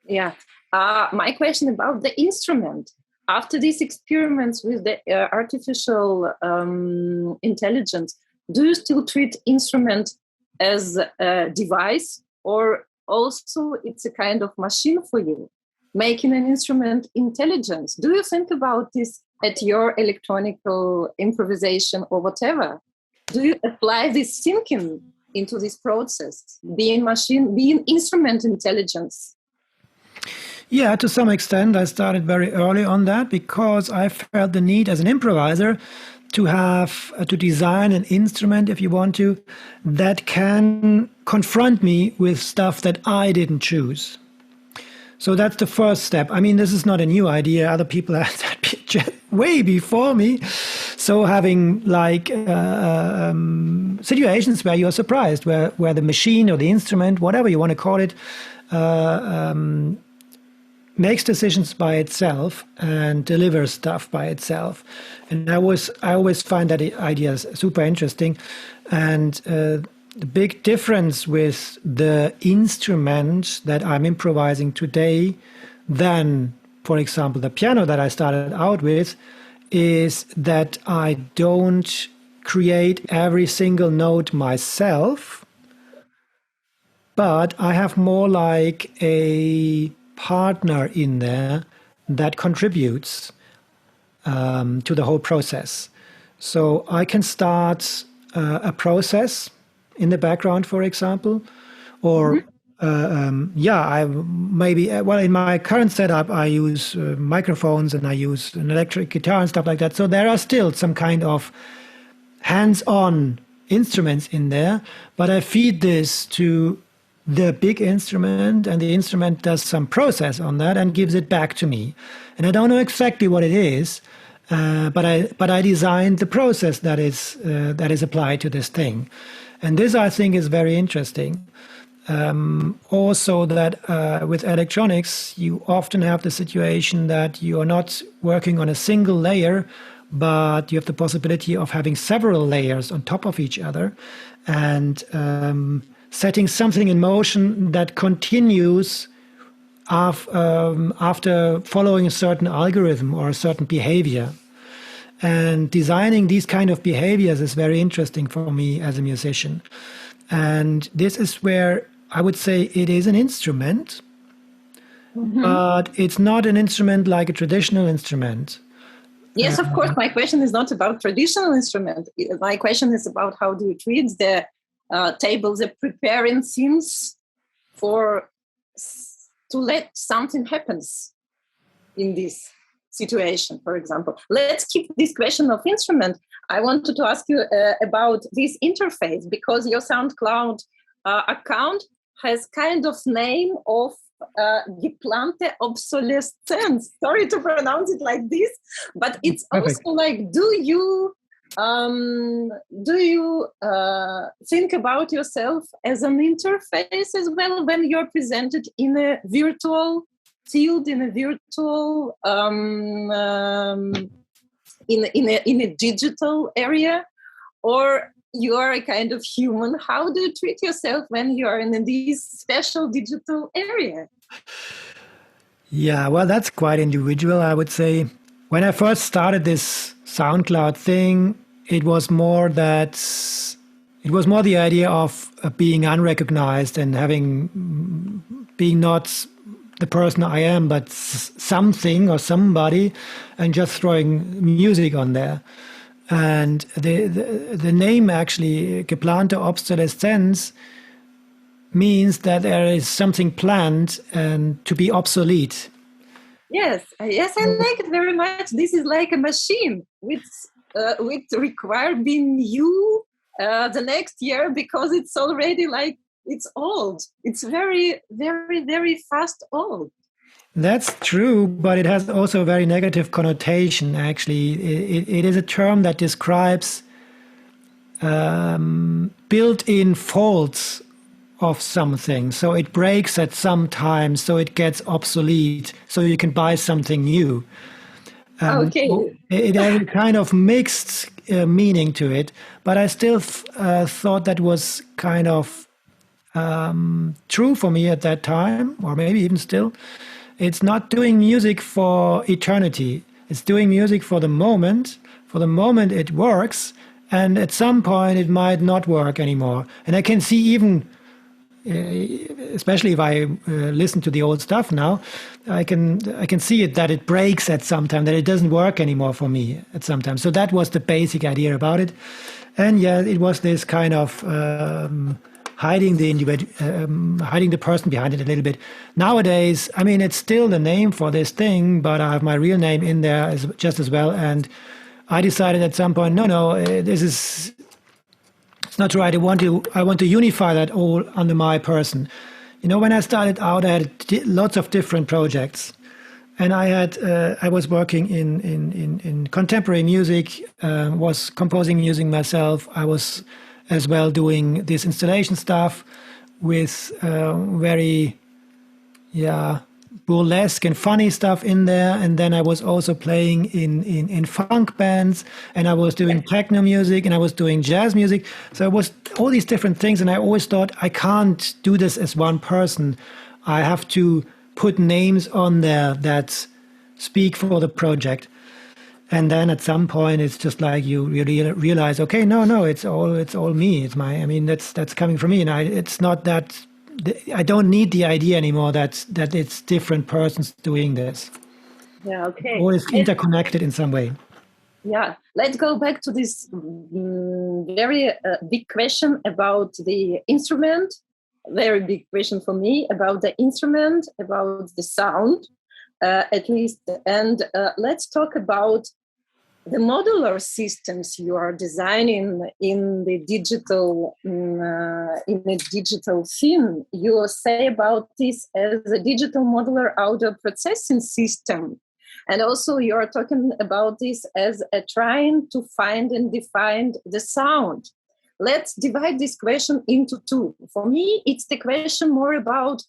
Yeah. My question about the instrument. After these experiments with the artificial intelligence, do you still treat instrument as a device, or also it's a kind of machine for you? Making an instrument intelligence. Do you think about this at your electronical improvisation or whatever? Do you apply this thinking into this process, being instrument intelligence? Yeah, to some extent, I started very early on that because I felt the need as an improviser to have to design an instrument, if you want to, that can confront me with stuff that I didn't choose. So that's the first step. I mean, this is not a new idea. Other people had that way before me. So having like situations where you're surprised, where the machine or the instrument, whatever you want to call it, makes decisions by itself and delivers stuff by itself. And I always find that idea super interesting. And the big difference with the instrument that I'm improvising today than, for example, the piano that I started out with is that I don't create every single note myself, but I have more like a partner in there that contributes to the whole process. So I can start a process in the background, for example, or in my current setup, I use microphones and I use an electric guitar and stuff like that. So there are still some kind of hands-on instruments in there, but I feed this to the big instrument, and the instrument does some process on that and gives it back to me. And I don't know exactly what it is, but I designed the process that is applied to this thing. And this, I think, is very interesting. Also, that with electronics, you often have the situation that you are not working on a single layer, but you have the possibility of having several layers on top of each other, and setting something in motion that continues after following a certain algorithm or a certain behavior. And designing these kind of behaviors is very interesting for me as a musician. And this is where I would say it is an instrument, but it's not an instrument like a traditional instrument. Yes, of course. My question is not about traditional instrument. My question is about how do you treat the tables, the preparing scenes to let something happens in this situation, for example. Let's keep this question of instrument. I wanted to ask you about this interface, because your SoundCloud account has kind of name of geplante obsolescence. Sorry to pronounce it like this, but it's also like, do you think about yourself as an interface as well when you're presented in a virtual still in a virtual, in a digital area, or you are a kind of human? How do you treat yourself when you are in this special digital area? Yeah, well, that's quite individual, I would say. When I first started this SoundCloud thing, it was more the idea of being unrecognized and being not the person I am, but something or somebody, and just throwing music on there. And the name actually, geplante Obsoleszenz, means that there is something planned and to be obsolete. Yes, I like it very much. This is like a machine which require being new the next year, because it's already like it's old. It's very, very, very fast old. That's true, but it has also a very negative connotation, actually. It is a term that describes built-in faults of something. So it breaks at some time, so it gets obsolete, so you can buy something new. Okay. It has a kind of mixed meaning to it, but I still thought that was kind of true for me at that time, or maybe even still. It's not doing music for eternity. It's doing music for the moment. For the moment it works, and at some point it might not work anymore. And I can see even, especially if I listen to the old stuff now, I can see it that it breaks at some time, that it doesn't work anymore for me at some time. So that was the basic idea about it. And yeah, it was this kind of hiding the person behind it a little bit. Nowadays, I mean, it's still the name for this thing, but I have my real name in there just as well. And I decided at some point, it's not right. I want to unify that all under my person. You know, when I started out, I had lots of different projects, and I was working in contemporary music, was composing music myself. I was as well doing this installation stuff with very burlesque and funny stuff in there. And then I was also playing in funk bands, and I was doing techno music, and I was doing jazz music. So it was all these different things. And I always thought, I can't do this as one person. I have to put names on there that speak for the project. And then at some point, it's just like you realize, okay, no, it's all me. It's that's coming from me. And it's not that, I don't need the idea anymore that it's different persons doing this. Yeah, okay. Or it's interconnected in some way. Yeah, let's go back to this very big question about the instrument. Very big question for me about the instrument, about the sound, at least. And let's talk about the modular systems you are designing in the digital theme. You say about this as a digital modular audio processing system, and also you are talking about this as a trying to find and define the sound. Let's divide this question into two. For me, it's the question more about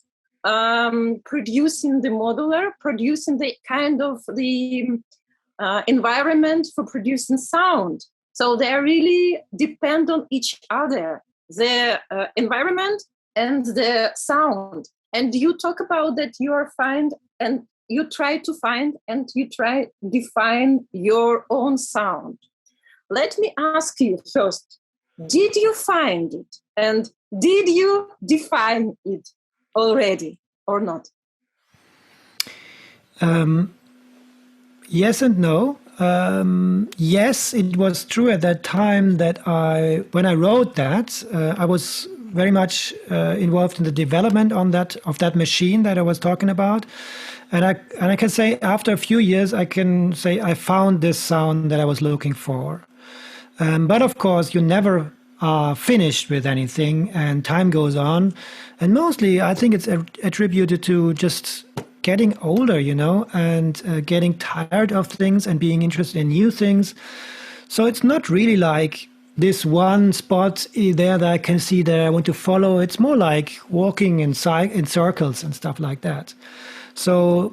producing the modular, producing the kind of the environment for producing sound. So they really depend on each other, the environment and the sound. And you talk about that you are find and you try to find and you try to define your own sound. Let me ask you first, did you find it? And did you define it already or not? Yes and no. Yes, it was true at that time that when I wrote that, I was very much involved in the development of that machine that I was talking about. And I can say after a few years, I can say I found this sound that I was looking for. But of course, you never are finished with anything, and time goes on. And mostly, I think it's attributed to just getting older, and getting tired of things and being interested in new things. So it's not really like this one spot there that I can see that I want to follow. It's more like walking in circles and stuff like that. So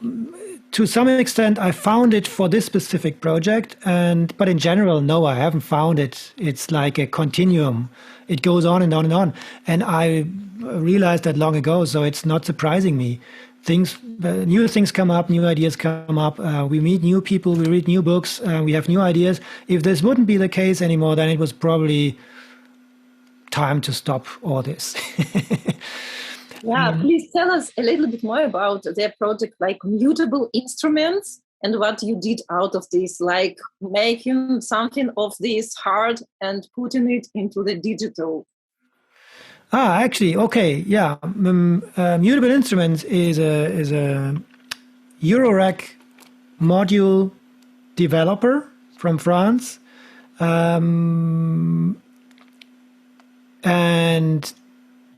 to some extent, I found it for this specific project, but in general, no, I haven't found it. It's like a continuum. It goes on and on and on. And I realized that long ago, so it's not surprising me. New things come up, new ideas come up. We meet new people, we read new books, we have new ideas. If this wouldn't be the case anymore, then it was probably time to stop all this. Yeah, please tell us a little bit more about their project, like mutable instruments, and what you did out of this, like making something of this hard and putting it into the digital. Actually, okay, yeah. Mutable Instruments is a Eurorack module developer from France, and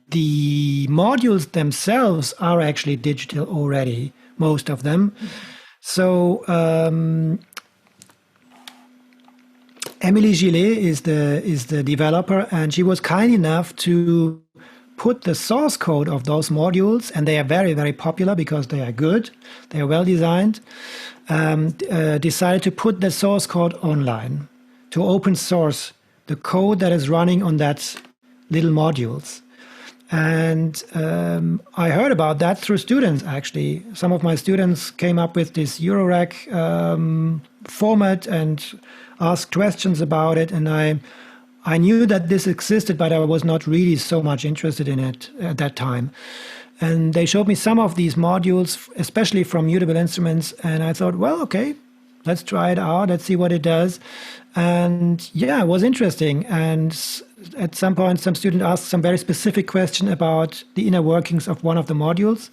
the modules themselves are actually digital already, most of them. So Emily Gillet is the developer, and she was kind enough to put the source code of those modules, and they are very, very popular because they are good, they are well designed, decided to put the source code online, to open source the code that is running on that little modules. And I heard about that through students, actually. Some of my students came up with this Eurorack format and asked questions about it. And I knew that this existed, but I was not really so much interested in it at that time. And they showed me some of these modules, especially from Mutable Instruments. And I thought, well, okay, let's try it out. Let's see what it does. And yeah, it was interesting. And at some point, some student asked some very specific question about the inner workings of one of the modules.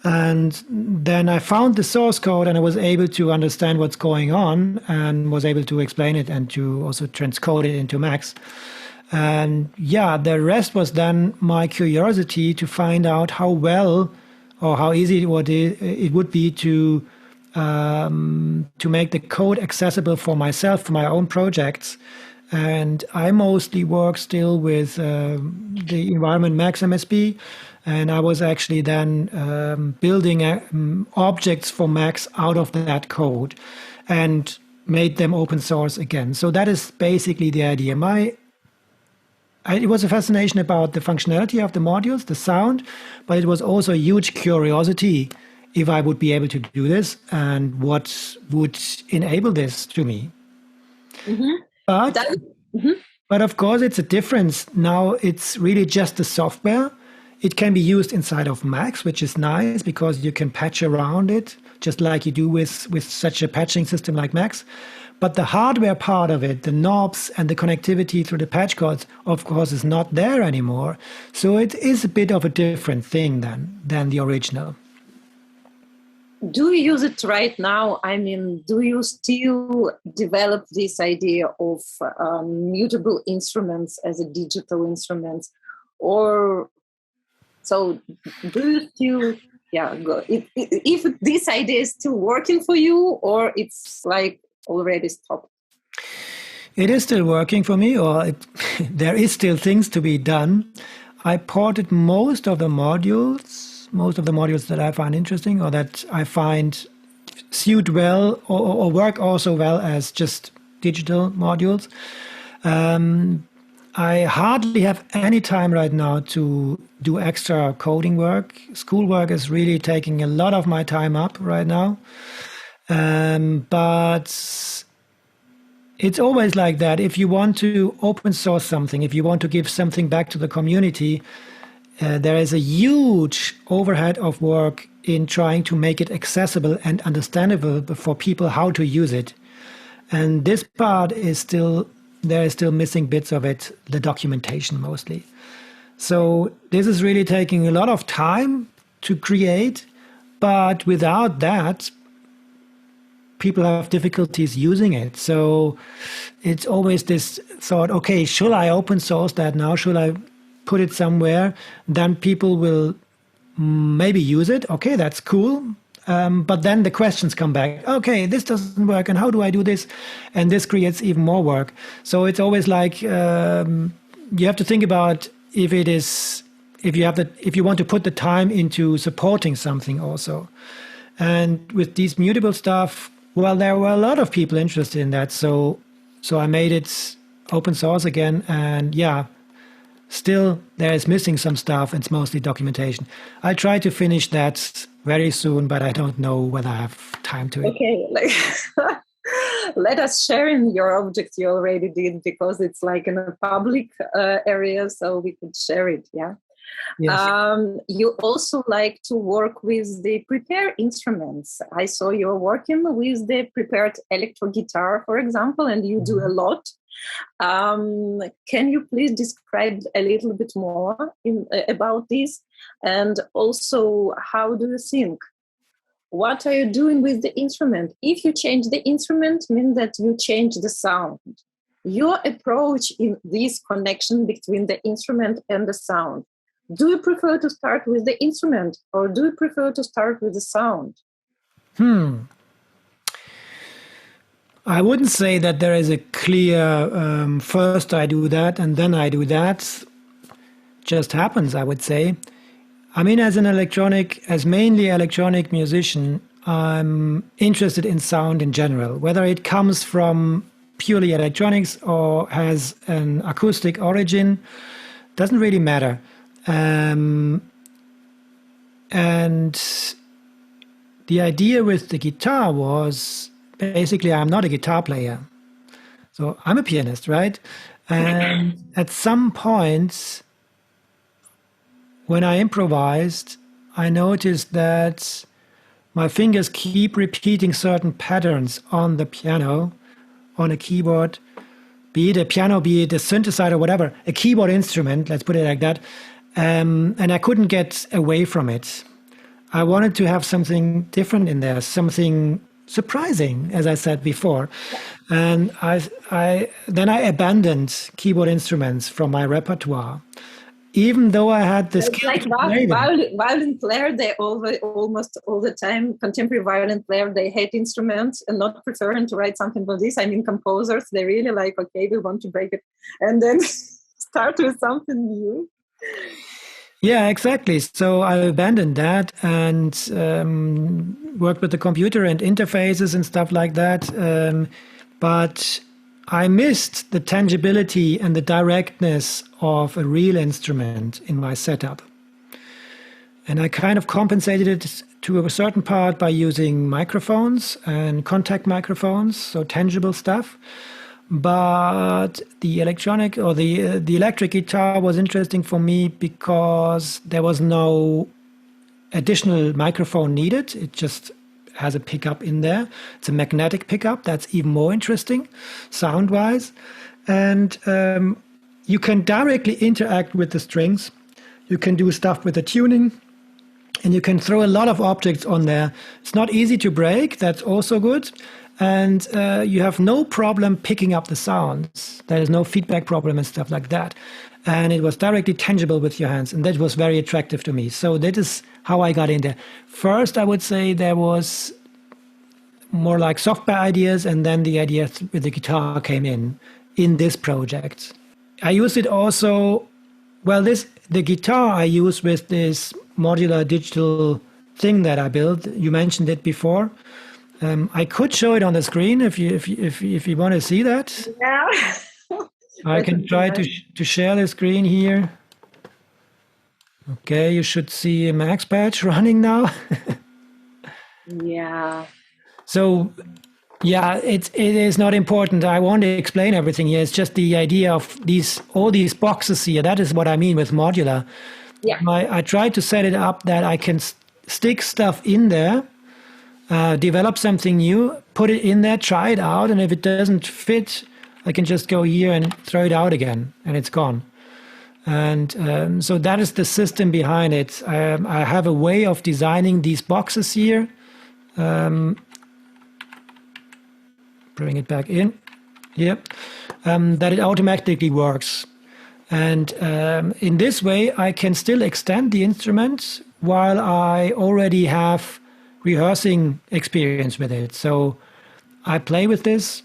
And then I found the source code, and I was able to understand what's going on and was able to explain it and to also transcode it into Max. And yeah, the rest was then my curiosity to find out how well or how easy it would be to make the code accessible for myself, for my own projects. And I mostly work still with the environment Max MSP. And I was actually then building objects for Max out of that code and made them open source again. So that is basically the idea. It was a fascination about the functionality of the modules, the sound, but it was also a huge curiosity if I would be able to do this and what would enable this to me. Mm-hmm. But of course, it's a difference. Now it's really just the software. It can be used inside of Max, which is nice because you can patch around it, just like you do with such a patching system like Max. But the hardware part of it, the knobs and the connectivity through the patch codes, of course, is not there anymore. So it is a bit of a different thing than the original. Do you use it right now? I mean, do you still develop this idea of mutable instruments as a digital instruments? Or so do you still, if this idea is still working for you, or it's like already stopped? It is still working for me, or there is still things to be done. I ported most of the modules that I find interesting or that I find suit well or work also well as just digital modules. I hardly have any time right now to do extra coding work. Schoolwork is really taking a lot of my time up right now. But it's always like that. If you want to open source something, if you want to give something back to the community, there is a huge overhead of work in trying to make it accessible and understandable for people how to use it. And this part is there is still missing bits of it, the documentation mostly. So this is really taking a lot of time to create, but without that, people have difficulties using it. So it's always this thought, okay, should I open source that now? Should I put it somewhere? Then people will maybe use it. Okay, that's cool. But then the questions come back. Okay, this doesn't work. And how do I do this? And this creates even more work. So it's always like you have to think about if if you want to put the time into supporting something also. And with these mutable stuff, well, there were a lot of people interested in that. So I made it open source again. And yeah, still there is missing some stuff. It's mostly documentation. I'll try to finish that very soon, but I don't know whether I have time to it. Okay, let us share in your objects you already did, because it's like in a public area, so we could share it. Yeah. Yes. You also like to work with the prepared instruments. I saw you're working with the prepared electro guitar, for example, and you do a lot. Can you please describe a little bit more about this? And also, how do you think? What are you doing with the instrument? If you change the instrument, means that you change the sound. Your approach in this connection between the instrument and the sound. Do you prefer to start with the instrument, or do you prefer to start with the sound? I wouldn't say that there is a clear first I do that and then I do that. Just happens, I would say. I mean, as mainly electronic musician, I'm interested in sound in general, whether it comes from purely electronics or has an acoustic origin, doesn't really matter. And the idea with the guitar was basically I'm not a guitar player. So I'm a pianist, right? And at some point when I improvised, I noticed that my fingers keep repeating certain patterns on the piano, on a keyboard, be it a piano, be it a synthesizer, whatever, a keyboard instrument, let's put it like that. And I couldn't get away from it. I wanted to have something different in there, something surprising, as I said before. And then I abandoned keyboard instruments from my repertoire, even though I had this. Like violin player, they almost all the time, contemporary violin player, they hate instruments and not preferring to write something for this. I mean, composers, they really like, okay, we want to break it and then start with something new. Yeah, exactly. So I abandoned that and worked with the computer and interfaces and stuff like that. But I missed the tangibility and the directness of a real instrument in my setup. And I kind of compensated it to a certain part by using microphones and contact microphones, so tangible stuff. But the electronic or the electric guitar was interesting for me because there was no additional microphone needed. It just has a pickup in there. It's a magnetic pickup. That's even more interesting sound-wise. And you can directly interact with the strings. You can do stuff with the tuning. And you can throw a lot of objects on there. It's not easy to break. That's also good. And you have no problem picking up the sounds. There is no feedback problem and stuff like that. And it was directly tangible with your hands. And that was very attractive to me. So that is how I got in there. First, I would say there was more like software ideas. And then the ideas with the guitar came in this project. I used it also, the guitar I use with this modular digital thing that I built. You mentioned it before. I could show it on the screen if you want to see that. Yeah. I can try to share the screen here. Okay, you should see a Max Patch running now. Yeah. So, yeah, it is not important. I won't explain everything here. It's just the idea of all these boxes here. That is what I mean with modular. Yeah. I tried to set it up that I can stick stuff in there. Develop something new, put it in there, try it out, and if it doesn't fit, I can just go here and throw it out again, and it's gone. And so that is the system behind it. I have a way of designing these boxes here. Bring it back in. Yep. That it automatically works. And in this way, I can still extend the instrument while I already have rehearsing experience with it. So I play with this,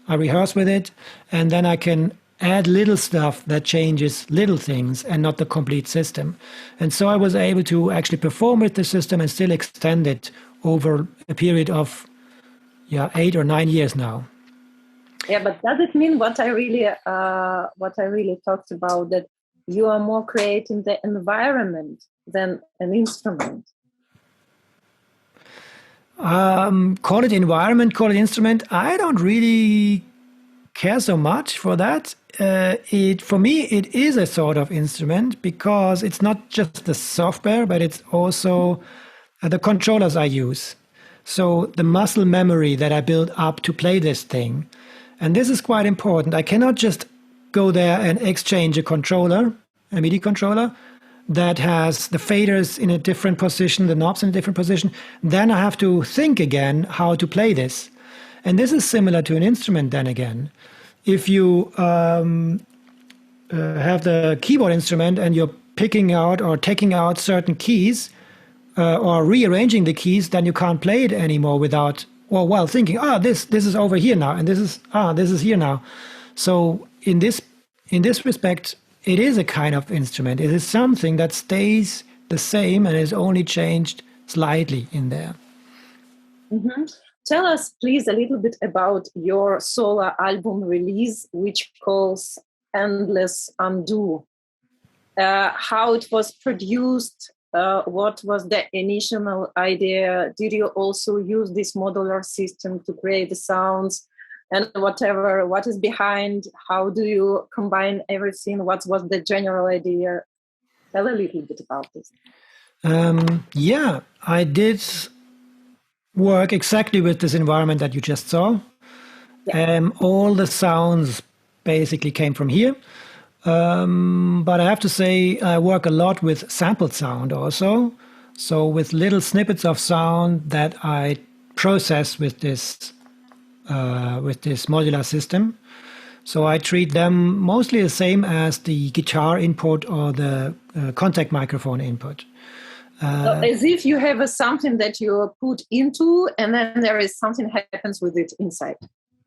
I rehearse with it, and then I can add little stuff that changes little things and not the complete system. And so I was able to actually perform with the system and still extend it over a period of 8 or 9 years now. Yeah, but does it mean what I really talked about, that you are more creating the environment than an instrument? Call it environment, call it instrument. I don't really care so much for that. For me, it is a sort of instrument because it's not just the software, but it's also the controllers I use. So the muscle memory that I build up to play this thing. And this is quite important. I cannot just go there and exchange a controller, a MIDI controller, that has the faders in a different position, the knobs in a different position. Then I have to think again how to play this. And this is similar to an instrument then again. If you have the keyboard instrument and you're picking out or taking out certain keys or rearranging the keys, then you can't play it anymore without thinking, this is over here now, and this is here now. So in this respect, it is a kind of instrument. It is something that stays the same and is only changed slightly in there. Mm-hmm. Tell us, please, a little bit about your solo album release, which calls Endless Undo. How it was produced, what was the initial idea? Did you also use this modular system to create the sounds and whatever? What is behind? How do you combine everything? What was the general idea? Tell a little bit about this. I did work exactly with this environment that you just saw. Yeah. All the sounds basically came from here. But I have to say, I work a lot with sampled sound also. So with little snippets of sound that I process with this modular system. So I treat them mostly the same as the guitar input or the contact microphone input. So as if you have something that you put into, and then there is something happens with it inside.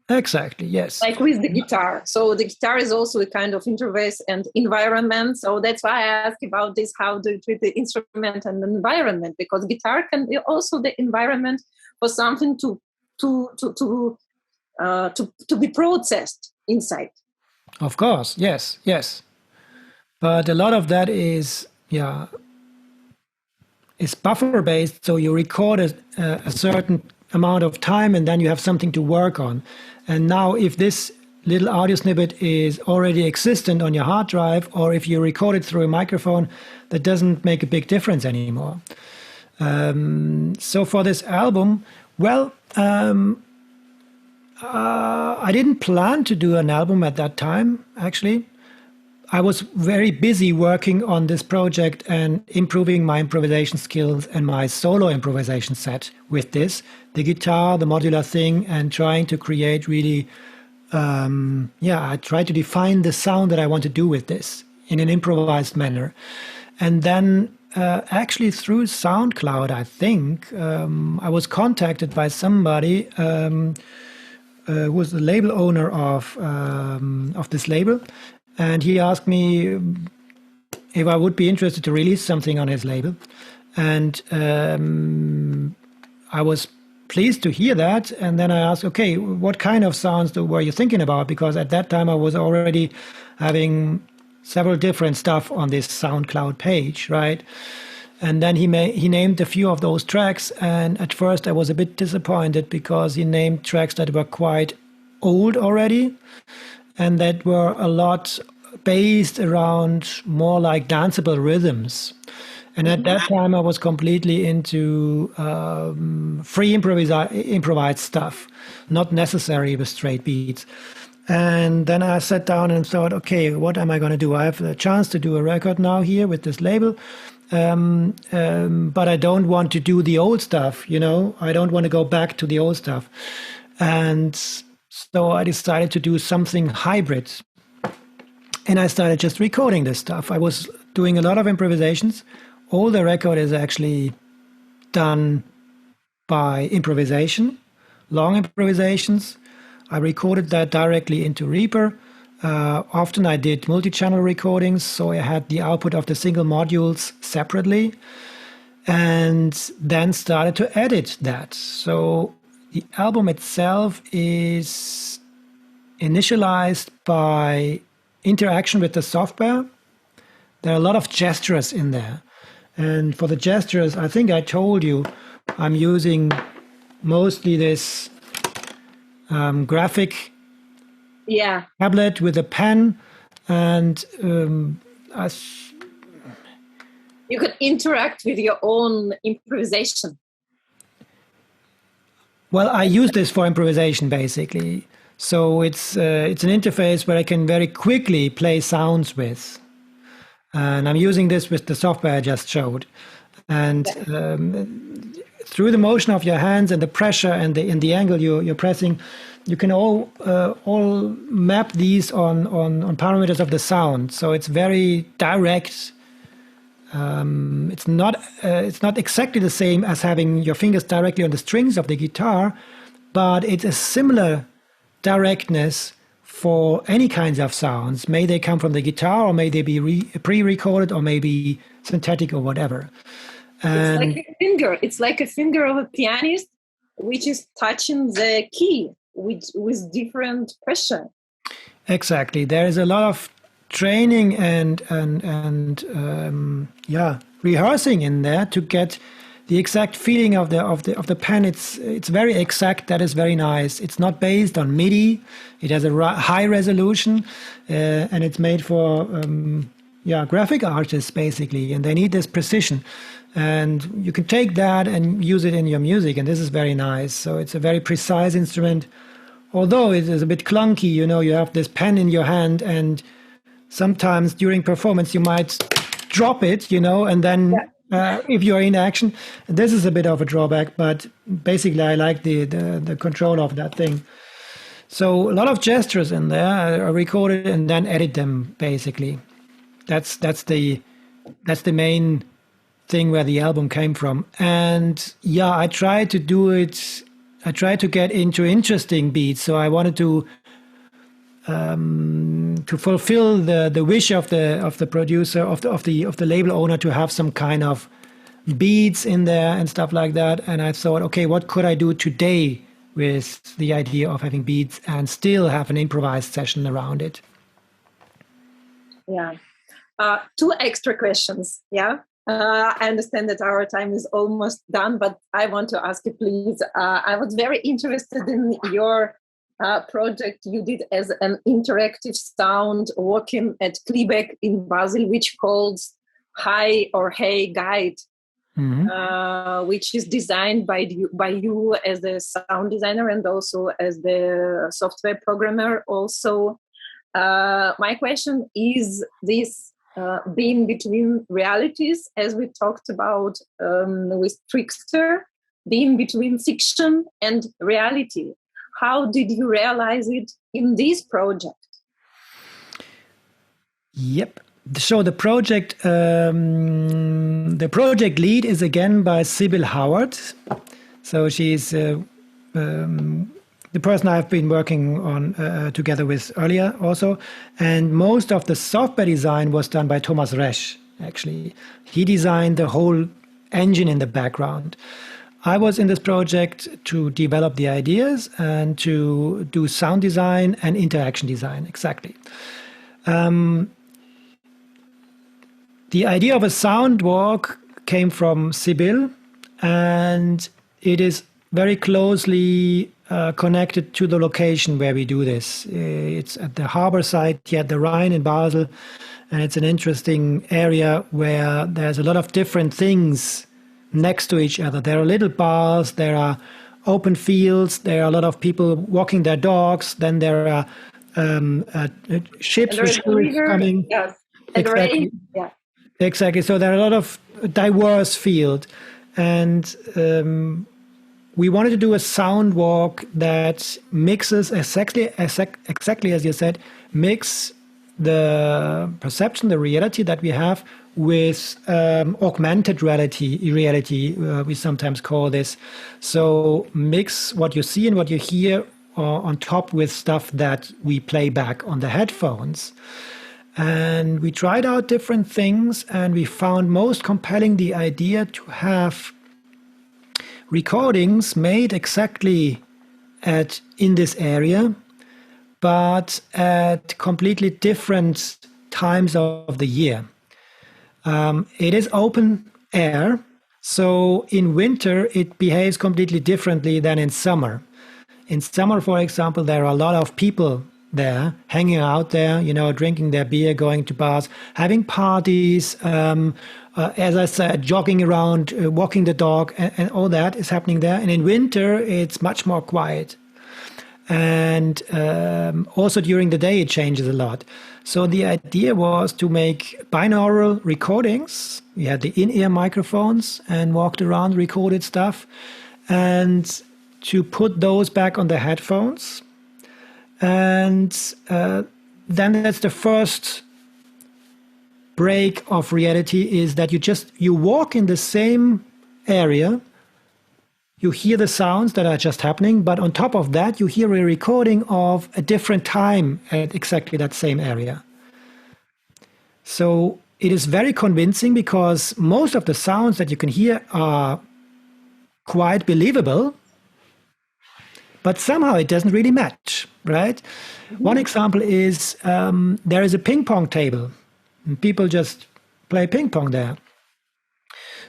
Exactly, yes. Like with the guitar. So the guitar is also a kind of interface and environment. So that's why I asked about this, how do you treat the instrument and the environment? Because guitar can be also the environment for something to be processed inside. Of course, yes. But a lot of that is buffer based. So you record a certain amount of time and then you have something to work on. And now if this little audio snippet is already existent on your hard drive, or if you record it through a microphone, that doesn't make a big difference anymore. So for this album, I didn't plan to do an album at that time, actually. I was very busy working on this project and improving my improvisation skills and my solo improvisation set with this, the guitar, the modular thing, and trying to create really, I tried to define the sound that I want to do with this in an improvised manner. And then actually through SoundCloud, I think, I was contacted by somebody who was the label owner of this label. And he asked me if I would be interested to release something on his label. And I was pleased to hear that. And then I asked, okay, what kind of sounds were you thinking about? Because at that time I was already having several different stuff on this SoundCloud page, right? And then he named a few of those tracks. And at first I was a bit disappointed because he named tracks that were quite old already, and that were a lot based around more like danceable rhythms. And at that time, I was completely into free improvised stuff, not necessary with straight beats. And then I sat down and thought, okay, what am I going to do? I have a chance to do a record now here with this label, but I don't want to do the old stuff, I don't want to go back to the old stuff. And so I decided to do something hybrid. And I started just recording this stuff. I was doing a lot of improvisations. All the record is actually done by improvisation, long improvisations. I recorded that directly into Reaper. often I did multi-channel recordings, so I had the output of the single modules separately, and then started to edit that. So the album itself is initialized by interaction with the software. There are a lot of gestures in there. And for the gestures, I think I told you, I'm using mostly this graphic tablet with a pen, and you could interact with your own improvisation. Well, I use this for improvisation, basically. So it's an interface where I can very quickly play sounds with. And I'm using this with the software I just showed. And through the motion of your hands and the pressure and the angle you're pressing, you can all map these on parameters of the sound. So it's very direct. It's not exactly the same as having your fingers directly on the strings of the guitar, but it's a similar directness for any kinds of sounds. May they come from the guitar, or may they be pre-recorded, or maybe synthetic, or whatever. It's like a finger. It's like a finger of a pianist, which is touching the key with different pressure. Exactly. There is a lot of training and rehearsing in there to get the exact feeling of the pen. It's very exact. That is very nice. It's not based on MIDI. It has a high resolution, and it's made for graphic artists basically, and they need this precision. And you can take that and use it in your music, and this is very nice. So it's a very precise instrument, although it is a bit clunky. You know, you have this pen in your hand, and sometimes during performance you might drop it, you know, and then if you're in action, this is a bit of a drawback, but basically I like the control of that thing. So a lot of gestures in there are recorded and then edit them basically. That's the main thing where the album came from. And I tried to do it. I tried to get into interesting beats. So I wanted to fulfill the wish of the producer of the label owner to have some kind of beats in there and stuff like that. And I thought, okay, what could I do today with the idea of having beats and still have an improvised session around it? Yeah. Two extra questions. I understand that our time is almost done, but I want to ask you, please. I was very interested in your project you did as an interactive sound working at Klebeck in Basel, which calls Hi or Hey Guide, which is designed by you as a sound designer and also as the software programmer also. My question is this being between realities, as we talked about with Trickster, being between fiction and reality. How did you realize it in this project? Yep. So the project lead is again by Sybil Howard. So she's the person I've been working on together with earlier also. And most of the software design was done by Thomas Resch, actually. He designed the whole engine in the background. I was in this project to develop the ideas and to do sound design and interaction design, exactly. The idea of a sound walk came from Sybil, and it is very closely connected to the location where we do this. It's at the harbor site here at the Rhine in Basel, and it's an interesting area where there's a lot of different things next to each other. There are little bars, there are open fields, there are a lot of people walking their dogs, then there are ships with coming. Yes. Exactly. Yeah. Exactly. So there are a lot of diverse field, and we wanted to do a sound walk that mixes exactly as you said, mix the perception, the reality that we have with augmented reality, we sometimes call this. So mix what you see and what you hear on top with stuff that we play back on the headphones. And we tried out different things, and we found most compelling the idea to have recordings made exactly in this area, but at completely different times of the year. It is open air, so in winter it behaves completely differently than in summer. In summer, for example, there are a lot of people there, hanging out there, drinking their beer, going to bars, having parties, as I said, jogging around, walking the dog, and all that is happening there. And in winter, it's much more quiet. And also during the day, it changes a lot. So the idea was to make binaural recordings. We had the in-ear microphones and walked around, recorded stuff, and to put those back on the headphones. And then that's the first break of reality, is that you walk in the same area, you hear the sounds that are just happening, but on top of that, you hear a recording of a different time at exactly that same area. So it is very convincing, because most of the sounds that you can hear are quite believable, but somehow it doesn't really match, right? Mm-hmm. One example is there is a ping pong table, and people just play ping pong there.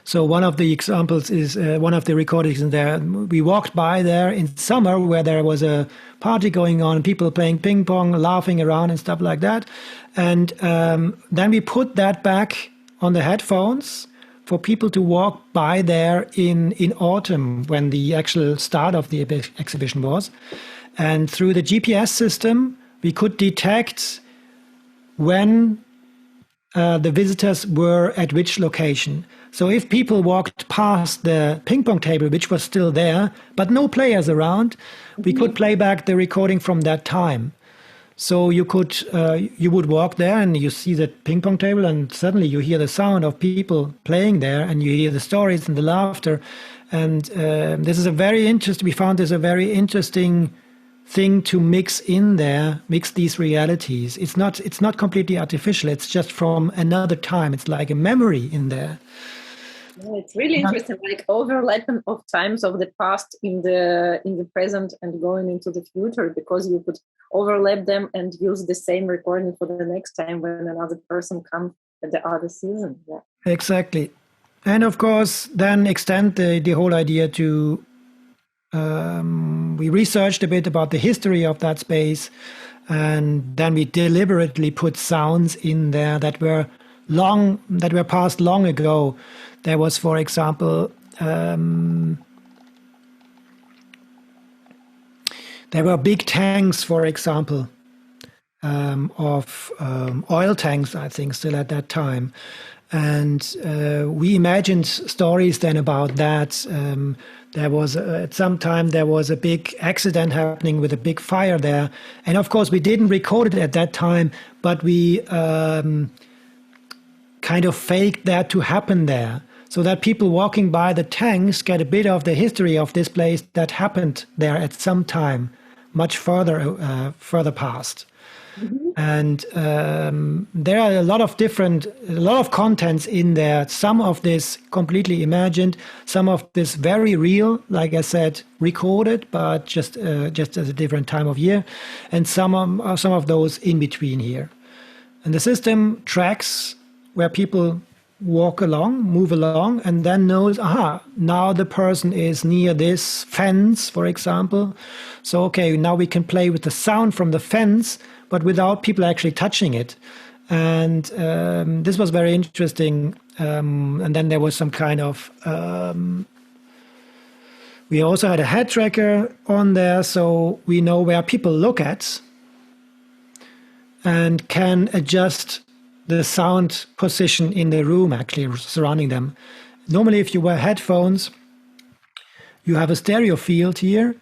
So one of the examples is one of the recordings in there. We walked by there in summer where there was a party going on, people playing ping pong, laughing around and stuff like that. And then we put that back on the headphones for people to walk by there in autumn, when the actual start of the exhibition was. And through the GPS system, we could detect when the visitors were at which location. So if people walked past the ping pong table, which was still there, but no players around, we could play back the recording from that time. So you would walk there and you see the ping pong table, and suddenly you hear the sound of people playing there, and you hear the stories and the laughter. And this is we found this a very interesting thing to mix these realities. It's not completely artificial. It's just from another time. It's like a memory in there. Yeah, it's really interesting, like overlapping of times of the past in the present and going into the future, because you could overlap them and use the same recording for the next time when another person comes at the other season. Yeah. Exactly. And of course, then extend the whole idea to we researched a bit about the history of that space, and then we deliberately put sounds in there that were passed long ago. There was, for example, there were big tanks, for example, of oil tanks, I think, still at that time. And we imagined stories then about that. There was at some time there was a big accident happening with a big fire there, and of course we didn't record it at that time, but we kind of faked that to happen there, so that people walking by the tanks get a bit of the history of this place that happened there at some time, much further past. Mm-hmm. And there are a lot of contents in there. Some of this completely imagined, some of this very real, like I said, recorded, but just at a different time of year, and some of those in between here. And the system tracks where people move along, and then knows, now the person is near this fence, for example. So, okay, now we can play with the sound from the fence, but without people actually touching it. And this was very interesting. And then there was some kind of... we also had a head tracker on there, so we know where people look at and can adjust the sound position in the room actually surrounding them. Normally, if you wear headphones, you have a stereo field here,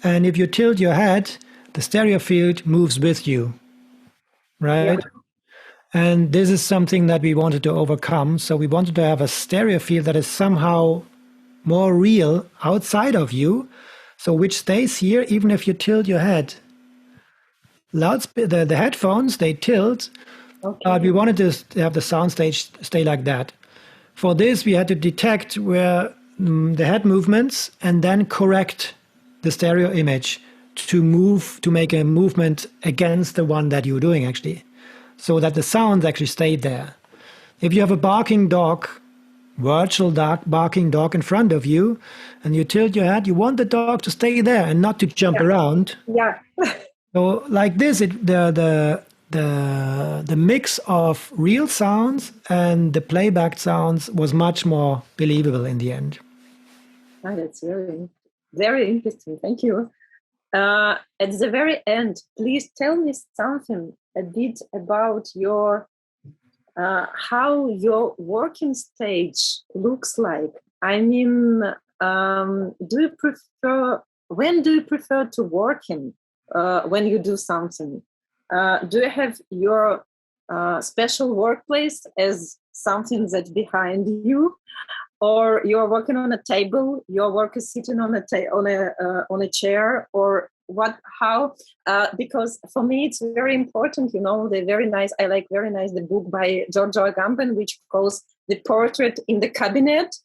and if you tilt your head, the stereo field moves with you, right? Yeah. And this is something that we wanted to overcome. So we wanted to have a stereo field that is somehow more real outside of you, So which stays here even if you tilt your head. The headphones, they tilt, but we wanted to have the soundstage stay like that. For this, we had to detect where the head movements and then correct the stereo image to make a movement against the one that you're doing, actually, so that the sounds actually stayed there. If you have a barking dog, virtual barking dog in front of you, and you tilt your head, you want the dog to stay there and not to jump around. Yeah. So like this, the mix of real sounds and the playback sounds was much more believable in the end. Oh, that's very, very interesting. Thank you. At the very end, please tell me something a bit about your how your working stage looks like. I mean, when do you prefer to work in when you do something? Do you have your special workplace as something that's behind you, or you're working on a table, your work is sitting on a chair, or what? How? Because for me, it's very important. You know, I like very nice the book by Giorgio Agamben, which calls The Portrait in the Cabinet.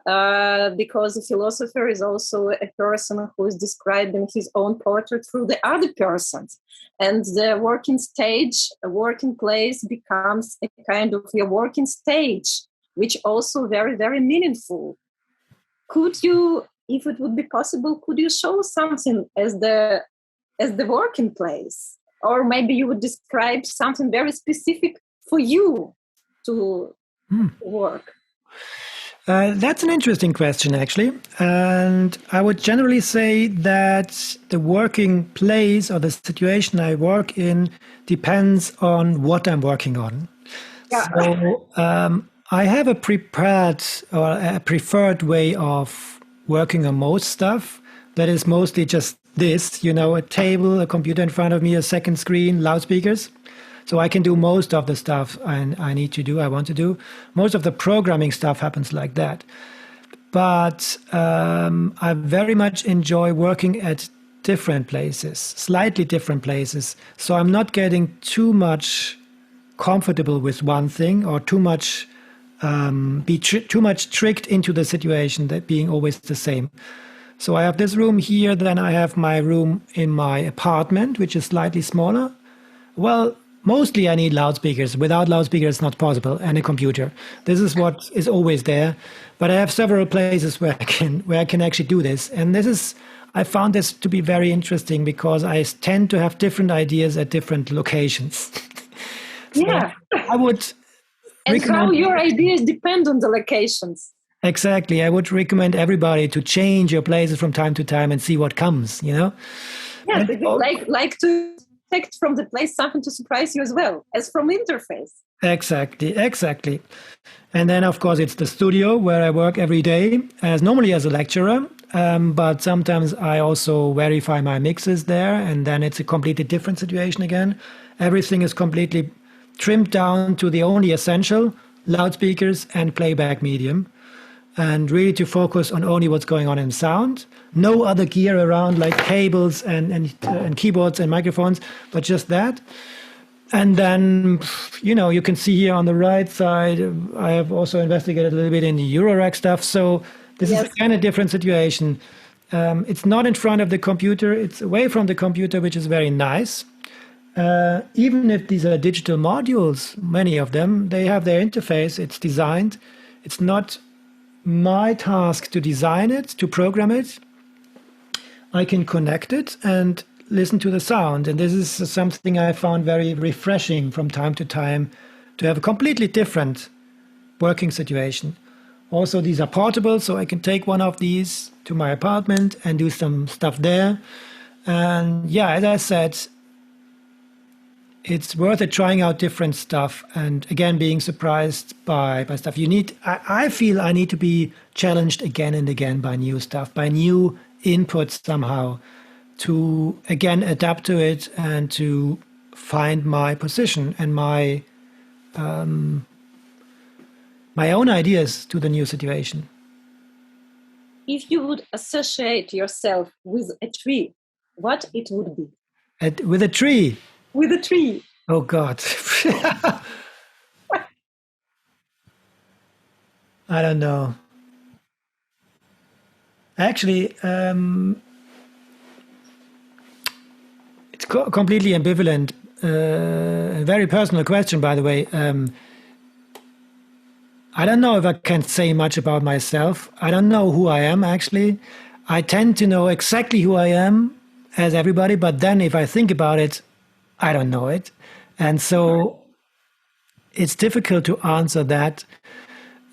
Because a philosopher is also a person who is describing his own portrait through the other persons. And the working stage, a working place becomes a kind of your working stage, which also very, very meaningful. Could you, if it would be possible, could you show something as the working place? Or maybe you would describe something very specific for you to work. That's an interesting question, actually. And I would generally say that the working place or the situation I work in depends on what I'm working on. Yeah. So I have a prepared or a preferred way of working on most stuff that is mostly just this, you know, a table, a computer in front of me, a second screen, loudspeakers. So I can do most of the stuff I want to do. Most of the programming stuff happens like that. But I very much enjoy working at different places, slightly different places. So I'm not getting too much comfortable with one thing or too much tricked into the situation that being always the same. So I have this room here, then I have my room in my apartment, which is slightly smaller. Well, mostly I need loudspeakers. Without loudspeakers, it's not possible, and a computer. This is what is always there. But I have several places where I can actually do this. And I found this to be very interesting because I tend to have different ideas at different locations. So yeah. I would and how your ideas depend on the locations. Exactly. I would recommend everybody to change your places from time to time and see what comes, you know? Yeah, like to expect from the place something to surprise you as well, as from interface. Exactly. And then, of course, it's the studio where I work every day, normally as a lecturer, but sometimes I also verify my mixes there, and then it's a completely different situation again. Everything is completely trimmed down to the only essential, loudspeakers and playback medium, and really to focus on only what's going on in sound. No other gear around like cables and keyboards and microphones, but just that. And then, you know, you can see here on the right side, I have also investigated a little bit in the Eurorack stuff. So this is a kind of different situation. It's not in front of the computer. It's away from the computer, which is very nice. Even if these are digital modules, many of them, they have their interface. It's designed. It's not my task to design it, to program it. I can connect it and listen to the sound. And this is something I found very refreshing from time to time, to have a completely different working situation. Also, these are portable, so I can take one of these to my apartment and do some stuff there. And yeah, as I said, it's worth it trying out different stuff and again being surprised by stuff. I feel I need to be challenged again and again by new stuff, by new inputs somehow, to again adapt to it and to find my position and my own ideas to the new situation. if you would associate yourself with a tree, what it would be? With a tree? With a tree. Oh, God. I don't know. Actually, it's completely ambivalent. A very personal question, by the way. I don't know if I can say much about myself. I don't know who I am, actually. I tend to know exactly who I am as everybody, but then if I think about it, I don't know it. And so it's difficult to answer that.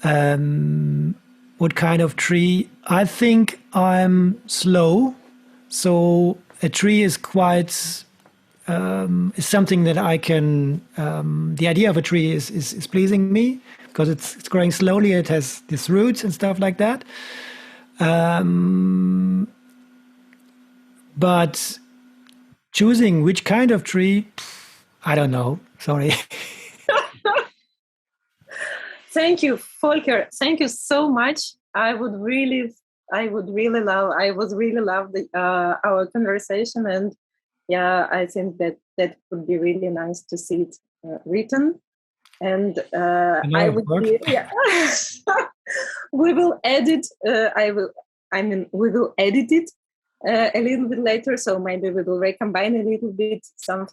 What kind of tree? I think I'm slow. So a tree is quite... is something that I can... the idea of a tree is pleasing me, because it's growing slowly. It has these roots and stuff like that. But choosing which kind of tree, I don't know. Sorry. Thank you, Volker. Thank you so much. I would really love our conversation, and yeah, I think that would be really nice to see it written. And I would be, yeah. We will edit. We will edit it a little bit later. So maybe we will recombine a little bit some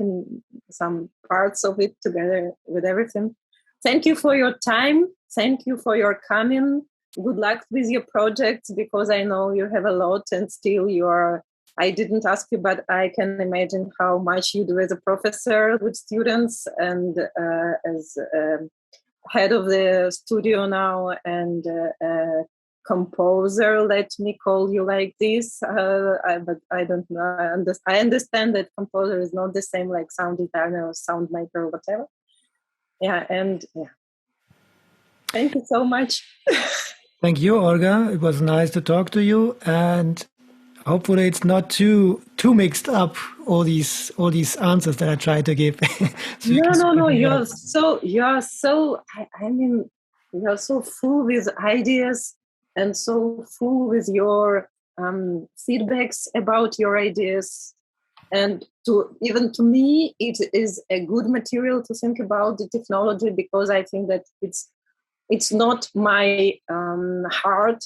parts of it together with everything. Thank you for your time. Thank you for your coming. Good luck with your projects, because I know you have a lot, and still you are. I didn't ask you, but I can imagine how much you do as a professor with students, and as head of the studio now, and composer. Let me call you like this. But I don't know. I understand that composer is not the same like sound designer or sound maker or whatever. Yeah, and yeah. Thank you so much. Thank you, Olga. It was nice to talk to you, and hopefully it's not too mixed up, all these answers that I tried to give. No. You're so full with ideas, and so full with your feedbacks about your ideas. And to me, it is a good material to think about the technology, because I think that it's not my heart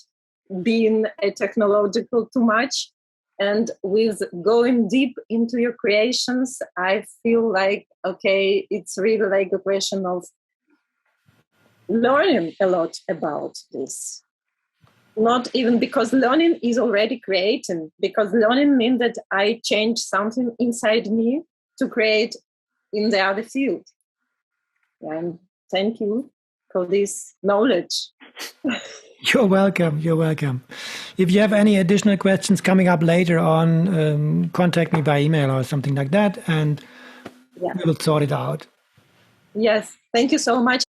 being a technological too much. And with going deep into your creations, I feel like, okay, it's really like a question of learning a lot about this. Not even because learning is already creating, because learning means that I change something inside me to create in the other field. And thank you for this knowledge. You're welcome. You're welcome. If you have any additional questions coming up later on, contact me by email or something like that, and we will sort it out. Yes. Thank you so much.